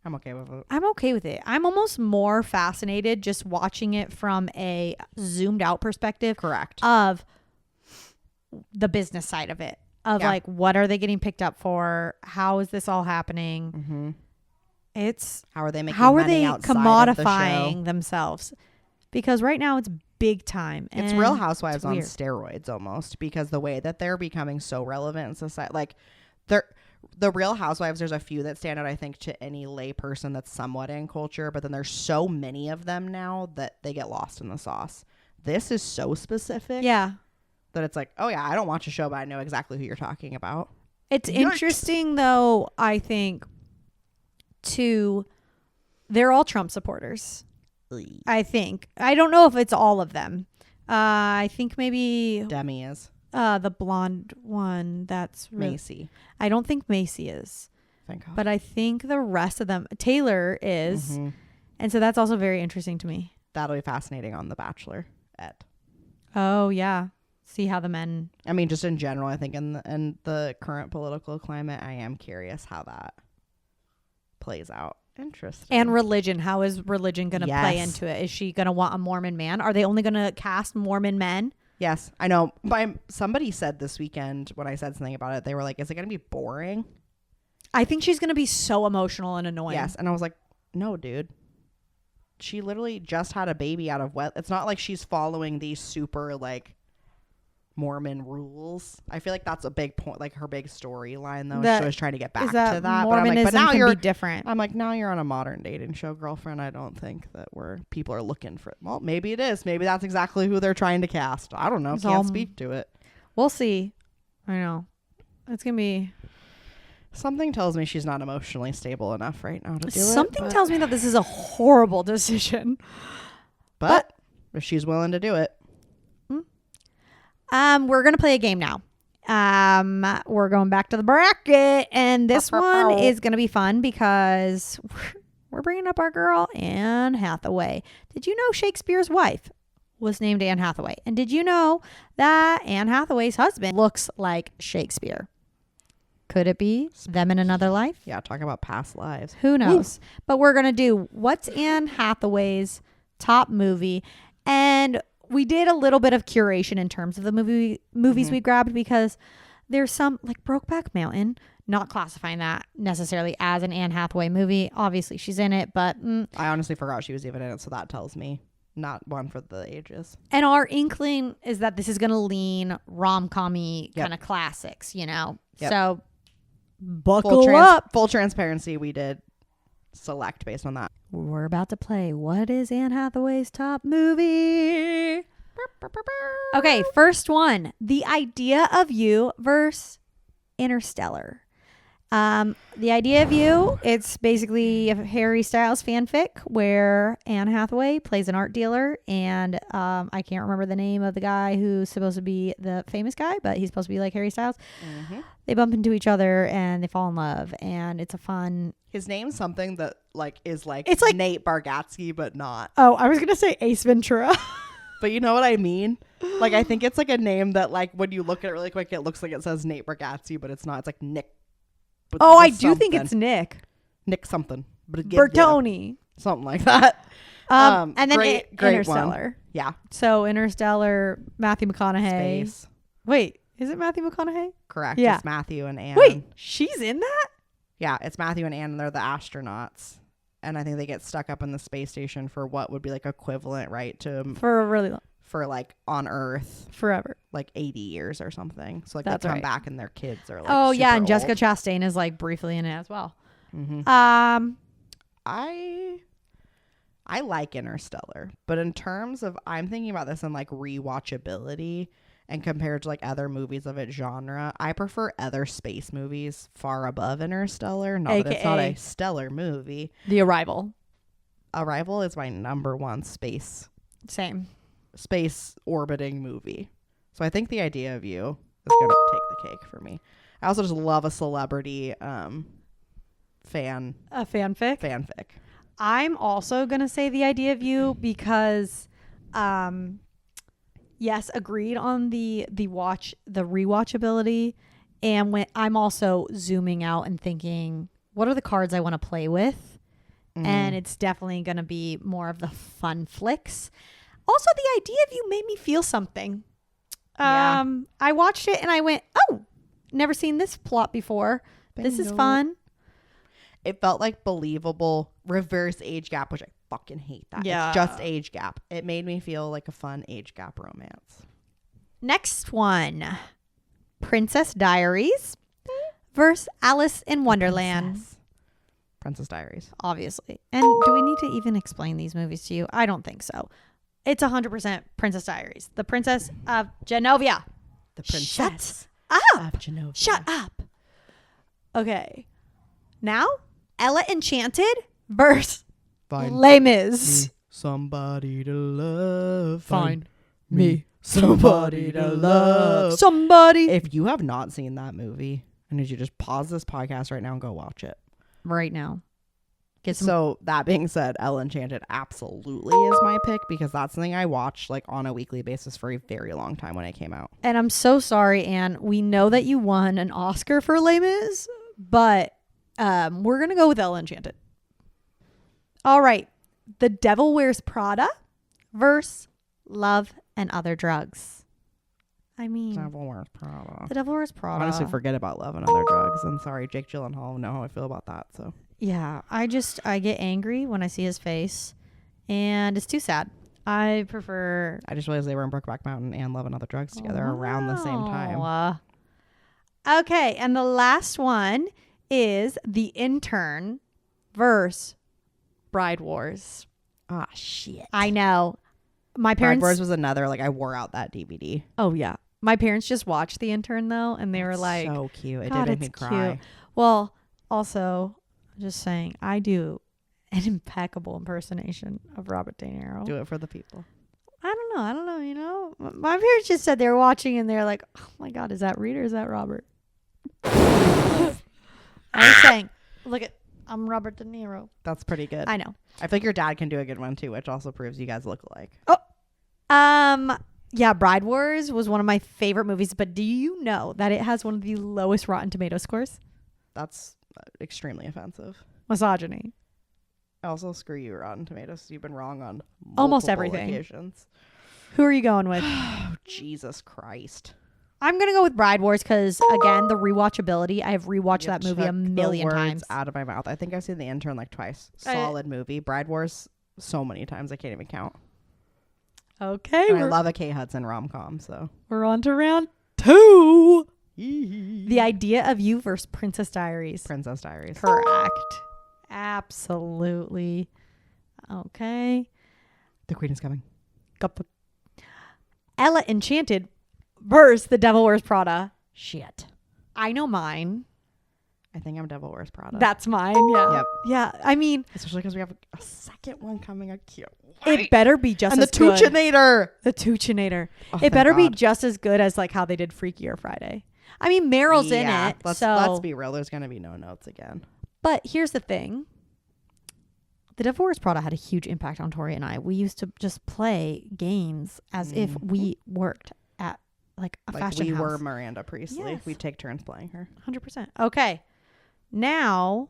I'm okay with it. I'm okay with it. I'm almost more fascinated just watching it from a zoomed out perspective. Correct. Of the business side of it. Of like, what are they getting picked up for? How is this all happening? It's how are they making how are money they outside commodifying of the show? themselves? Because right now it's big time. It's Real Housewives on steroids almost, because the way that they're becoming so relevant in society, like the Real Housewives, there's a few that stand out, I think, to any lay person that's somewhat in culture, but then there's so many of them now that they get lost in the sauce. This is so specific. Yeah. That it's like, oh yeah, I don't watch a show, but I know exactly who you're talking about. It's interesting though, I think, they're all Trump supporters. I think. I don't know if it's all of them. I think maybe Demi is. The blonde one, that's Macy. I don't think Macy is. Thank God. But I think the rest of them, Taylor is. And so that's also very interesting to me. That'll be fascinating on The Bachelor. Oh yeah. See how the men... I mean, just in general, I think in the current political climate, I am curious how that plays out. Interesting. And religion. How is religion going to play into it? Is she going to want a Mormon man? Are they only going to cast Mormon men? Yes. I know. Somebody said this weekend when I said something about it, they were like, is it going to be boring? I think she's going to be so emotional and annoying. Yes. And I was like, no, dude. She literally just had a baby out of wet. It's not like she's following these super, like... Mormon rules. I feel like that's a big point, like her big storyline though. She was trying to get back to that. Mormonism but now can be different. I'm like, now you're on a modern dating show, girlfriend. I don't think that people are looking for it. Well, maybe it is. Maybe that's exactly who they're trying to cast. I don't know. Can't speak to it. We'll see. I know. It's gonna be. Something tells me she's not emotionally stable enough right now to do it. Something tells me that this is a horrible decision. But if she's willing to do it. We're going to play a game now. We're going back to the bracket, and this one is going to be fun because we're bringing up our girl Anne Hathaway. Did you know Shakespeare's wife was named Anne Hathaway? And did you know that Anne Hathaway's husband looks like Shakespeare? Could it be them in another life? Yeah, talk about past lives. Who knows? Woo. But we're going to do what's Anne Hathaway's top movie. And we did a little bit of curation in terms of the movies we grabbed, because there's some, like Brokeback Mountain, not classifying that necessarily as an Anne Hathaway movie. Obviously, she's in it, but I honestly forgot she was even in it, so that tells me not one for the ages. And our inkling is that this is going to lean rom-com-y kind of classics, you know? Yep. So buckle up. Full transparency, we did select based on that. We're about to play What is Anne Hathaway's top movie? Okay, first one. The Idea of You versus Interstellar. The Idea of You, it's basically a Harry Styles fanfic where Anne Hathaway plays an art dealer, and I can't remember the name of the guy who's supposed to be the famous guy, but he's supposed to be like Harry Styles. They bump into each other and they fall in love, and it's a fun... His name's something that it's like Nate Bargatze, but not. Oh, I was gonna say Ace Ventura. But you know what I mean? Like, I think it's like a name that, like, when you look at it really quick, it looks like it says Nate Bargatze, but it's not. It's like Nick. Oh, I do think it's Nick. Nick something. But Bertoni. Something like that. And then great Interstellar. One. Yeah. So Interstellar, Matthew McConaughey. Space. Wait, is it Matthew McConaughey? Correct. Yeah. It's Matthew and Anne. Wait, she's in that? Yeah, it's Matthew and Anne, and they're the astronauts. And I think they get stuck up in the space station for what would be like equivalent, right, to... For a really long... For like on Earth. Forever. Like 80 years or something. So like That's they come right. back and their kids are like oh, yeah, and old. Jessica Chastain is like briefly in it as well. I like Interstellar, but in terms of, I'm thinking about this in like rewatchability and compared to like other movies of its genre, I prefer other space movies far above Interstellar. Not that it's not a stellar movie. The Arrival. Arrival is my number one space orbiting movie. So I think The Idea of You is going to take the cake for me. I also just love a celebrity fanfic. I'm also going to say The Idea of You because yes, agreed on the rewatchability, and when I'm also zooming out and thinking, what are the cards I want to play with? And it's definitely going to be more of the fun flicks. Also, The Idea of You made me feel something. Yeah. I watched it and I went, oh, never seen this plot before. Bingo. This is fun. It felt like believable reverse age gap, which I fucking hate that. Yeah. It's just age gap. It made me feel like a fun age gap romance. Next one. Princess Diaries versus Alice in Wonderland. Princess Diaries. Obviously. And do we need to even explain these movies to you? I don't think so. It's 100% Princess Diaries. The Princess of Genovia. The Princess of Genovia. Shut up. Okay. Now, Ella Enchanted versus Les Mis. Somebody to love. Find me somebody to love. Somebody. If you have not seen that movie, I need you to just pause this podcast right now and go watch it. Right now. So that being said, Ella Enchanted absolutely is my pick because that's something I watched like on a weekly basis for a very long time when it came out. And I'm so sorry, Anne. We know that you won an Oscar for Les Mis, but we're going to go with Ella Enchanted. All right. The Devil Wears Prada versus Love and Other Drugs. I mean, Devil Wears Prada. The Devil Wears Prada. Honestly, forget about Love and Other Drugs. I'm sorry, Jake Gyllenhaal. Know how I feel about that. So yeah, I get angry when I see his face, and it's too sad. I just realized they were in Brokeback Mountain and Love and Other Drugs together around the same time. Okay, and the last one is The Intern versus Bride Wars. Ah, shit. I know. My parents. Bride Wars was another, like, I wore out that DVD. Oh, yeah. My parents just watched The Intern, though, and they were like, so cute. It God, did make me cry. Cute. Well, also, just saying, I do an impeccable impersonation of Robert De Niro. Do it for the people. I don't know. You know, my parents just said they were watching and they're like, "Oh my God, is that Reed or is that Robert?" I was saying, I'm Robert De Niro. That's pretty good. I know. I feel like your dad can do a good one too, which also proves you guys look alike. Yeah, Bride Wars was one of my favorite movies, but do you know that it has one of the lowest Rotten Tomato scores? That's extremely offensive. Misogyny. Also, screw you, Rotten Tomatoes. You've been wrong on Almost multiple everything. occasions. Who are you going with? Oh, Jesus Christ. I'm going to go with Bride Wars because, again, the rewatchability. I have rewatched that movie a million times. Out of my mouth. I think I've seen The Intern like twice. Solid movie. Bride Wars so many times I can't even count. Okay. And I love a Kate Hudson rom-com, so. We're on to round 2. The Idea of You versus Princess Diaries. Princess Diaries. Correct. Absolutely. Okay. The Queen is coming. Ella Enchanted versus The Devil Wears Prada. Shit. I know mine. I think I'm Devil Wears Prada. That's mine. Yeah. Yep. Yeah. I mean, especially because we have a second one coming. I can't it better be just and as the good. Toochinator. The Toochinator. Oh, it better be God. just as good as like how they did Freakier Friday. I mean, Meryl's in it. Let's be real. There's gonna be no notes again. But here's the thing. The Devil Wears Prada had a huge impact on Tori and I. We used to just play games as if we worked at like a fashion house. We were Miranda Priestley. Yes. We'd take turns playing her. 100%. Okay. Now.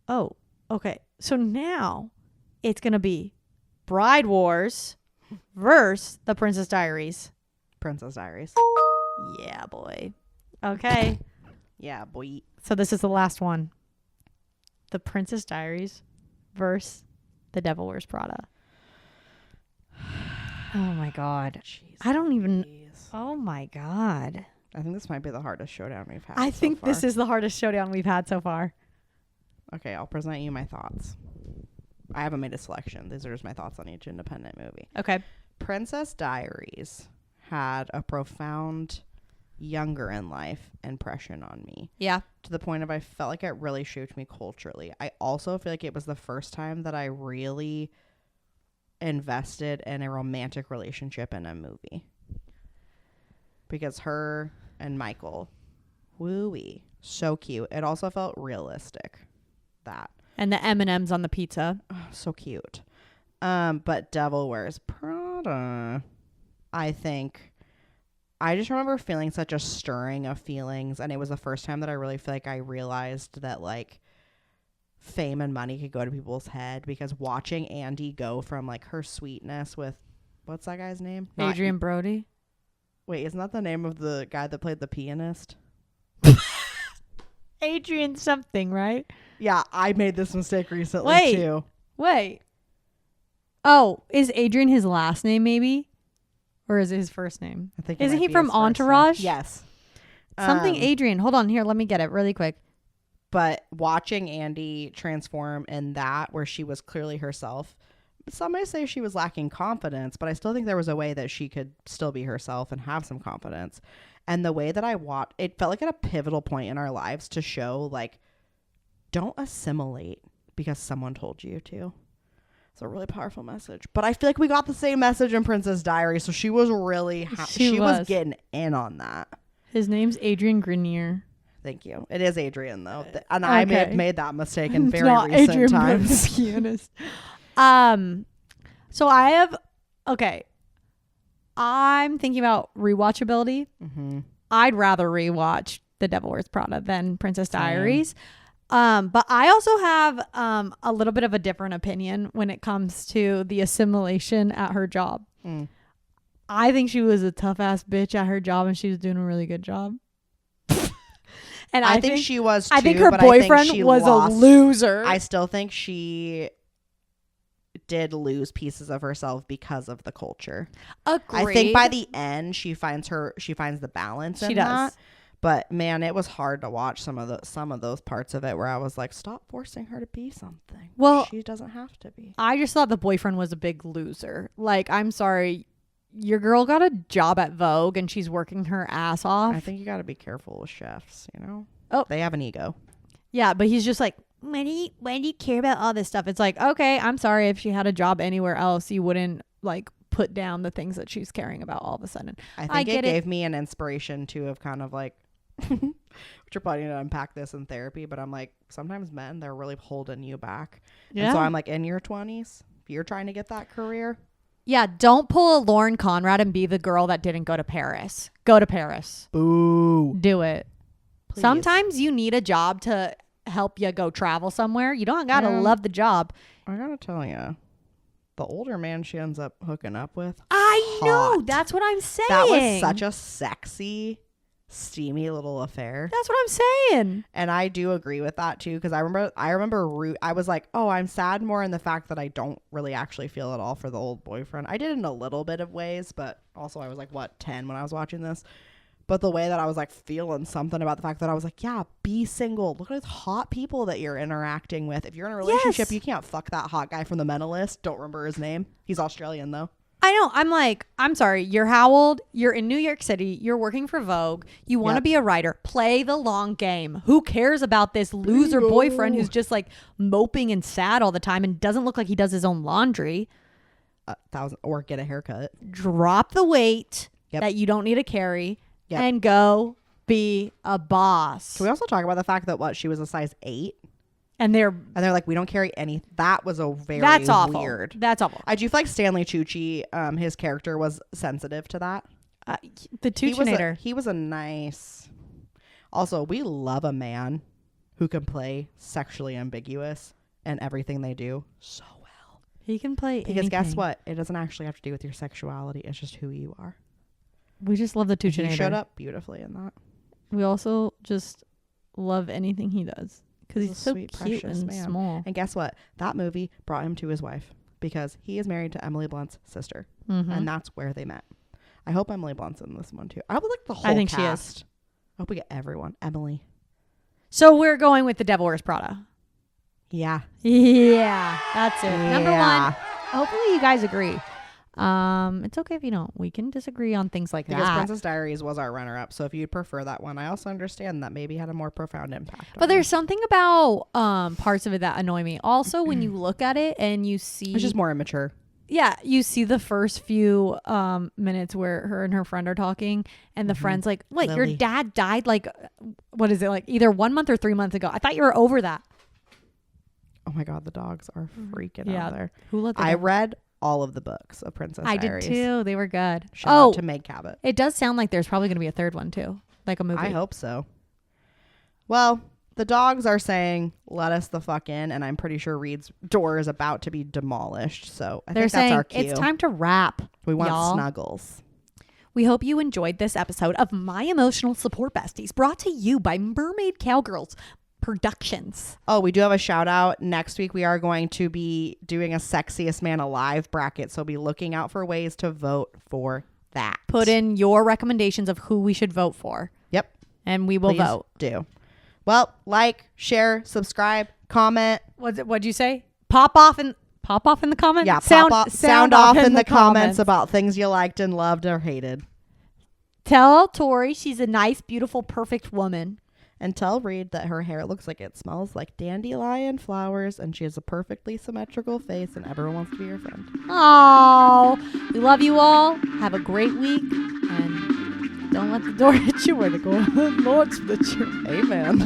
Oh, okay. So now it's going to be Bride Wars versus The Princess Diaries. Princess Diaries. Yeah, boy. Okay. Yeah, boy. So this is the last one. The Princess Diaries versus The Devil Wears Prada. Oh my God. Jeez, I don't even. please. Oh my God. I think this might be the hardest showdown we've had. I so think far. this is the hardest showdown we've had so far. Okay, I'll present you my thoughts. I haven't made a selection. These are just my thoughts on each independent movie. Okay. Princess Diaries had a profound younger in life impression on me. Yeah. To the point of I felt like it really shaped me culturally. I also feel like it was the first time that I really invested in a romantic relationship in a movie. Because her and Michael, woo-wee, so cute. It also felt realistic. That. And the M&Ms on the pizza. Oh, so cute. But Devil Wears Prada, I think I just remember feeling such a stirring of feelings, and it was the first time that I really feel like I realized that like fame and money could go to people's head, because watching Andy go from like her sweetness with what's that guy's name? Adrian Brody. Wait, isn't that the name of the guy that played the pianist? Adrian something, right? Yeah, I made this mistake recently too. Wait. Oh, is Adrian his last name maybe? Or is it his first name? I think Isn't he from Entourage? Yes. Something Adrian. Hold on here. Let me get it really quick. But watching Andy transform in that, where she was clearly herself, some may say she was lacking confidence, but I still think there was a way that she could still be herself and have some confidence. And the way that I watched, it felt like at a pivotal point in our lives to show, like, don't assimilate because someone told you to. It's a really powerful message. But I feel like we got the same message in Princess Diaries, so she was really, she was getting in on that. His name's Adrian Grenier. Thank you. It is Adrian, though. And I may have made that mistake in very not recent Adrian times. The pianist. So I have, okay. I'm thinking about rewatchability. Mm-hmm. I'd rather rewatch The Devil Wears Prada than Princess Diaries. But I also have a little bit of a different opinion when it comes to the assimilation at her job. I think she was a tough ass bitch at her job, and she was doing a really good job. And I think she was too, I think her but boyfriend was lost. a loser. I still think she did lose pieces of herself because of the culture. Agreed. I think by the end she finds the balance in that. But man, it was hard to watch some of those parts of it where I was like, stop forcing her to be something. Well, she doesn't have to be. I just thought the boyfriend was a big loser. Like, I'm sorry, your girl got a job at Vogue and she's working her ass off. I think you got to be careful with chefs, you know? Oh, they have an ego. Yeah, but he's just like, why do you care about all this stuff? It's like, okay, I'm sorry, if she had a job anywhere else, you wouldn't like put down the things that she's caring about all of a sudden. I think it gave me an inspiration too of kind of like, which you're probably going to unpack this in therapy, but I'm like, sometimes men, they're really holding you back. Yeah. And so I'm like, in your 20s, if you're trying to get that career. Yeah, don't pull a Lauren Conrad and be the girl that didn't go to Paris. Go to Paris. Boo. Do it. Please. Sometimes you need a job to help you go travel somewhere. You don't got to love the job. I got to tell you, the older man she ends up hooking up with. I know. That's what I'm saying. That was such a sexy, steamy little affair. That's what I'm saying. And I do agree with that too, because I remember I was like, oh, I'm sad more in the fact that I don't really actually feel at all for the old boyfriend. I did in a little bit of ways, but also I was like, 10 when I was watching this. But the way that I was like feeling something about the fact that I was like, yeah, be single. Look at those hot people that you're interacting with. If you're in a relationship, you can't fuck that hot guy from The Mentalist. Don't remember his name. He's Australian though. I know. I'm like, I'm sorry. You're how old? You're in New York City. You're working for Vogue. You want to be a writer. Play the long game. Who cares about this loser boyfriend who's just like moping and sad all the time and doesn't look like he does his own laundry? Or get a haircut. Drop the weight that you don't need to carry and go be a boss. Can we also talk about the fact that she was a size 8? And they're like, we don't carry any. That was a very That's awful. weird. That's awful. I do feel like Stanley Tucci, his character was sensitive to that. The Tuccinator. He was a nice. Also, we love a man who can play sexually ambiguous and everything they do so well. He can play because guess what? It doesn't actually have to do with your sexuality. It's just who you are. We just love the Tuccinator. He showed up beautifully in that. We also just love anything he does. Because he's so sweet, cute and man. small. And guess what? That movie brought him to his wife because he is married to Emily Blunt's sister. Mm-hmm. And that's where they met. I hope Emily Blunt's in this one too. I would like the whole I think cast. she is. I hope we get everyone. Emily. So we're going with The Devil Wears Prada. Yeah. Yeah. That's it. Yeah. Number 1. Hopefully you guys agree. It's okay if you don't. We can disagree on things like because that. Princess Diaries was our runner-up, so if you'd prefer that one, I also understand that maybe had a more profound impact. But there's something about parts of it that annoy me. Also, when you look at it and you see, it's just more immature. Yeah, you see the first few minutes where her and her friend are talking, and the friend's like, "Wait, Lily. your dad died like, what is it, like either 1 month or 3 months ago? I thought you were over that." Oh my God, the dogs are freaking out there. Who let I read all of the books of Princess Diaries. I did too. They were good. Shout out to Meg Cabot. It does sound like there's probably going to be a third one too, like a movie. I hope so. Well, the dogs are saying, let us the fuck in, and I'm pretty sure Reed's door is about to be demolished. So I think that's our cue. It's time to wrap. We want y'all. snuggles. We hope you enjoyed this episode of My Emotional Support Besties, brought to you by Mermaid Cowgirls Productions. Oh, we do have a shout out. Next week, we are going to be doing a Sexiest Man Alive bracket. So be looking out for ways to vote for that. Put in your recommendations of who we should vote for. Yep. And we will Please vote. do. Well, like, share, subscribe, comment. What'd you say? Pop off in the comments? Yeah, sound off in the comments about things you liked and loved or hated. Tell Tori she's a nice, beautiful, perfect woman. And tell Reed that her hair looks like it smells like dandelion flowers and she has a perfectly symmetrical face and everyone wants to be her friend. Oh, we love you all. Have a great week. And don't let the door hit you where the Lord split you. Amen.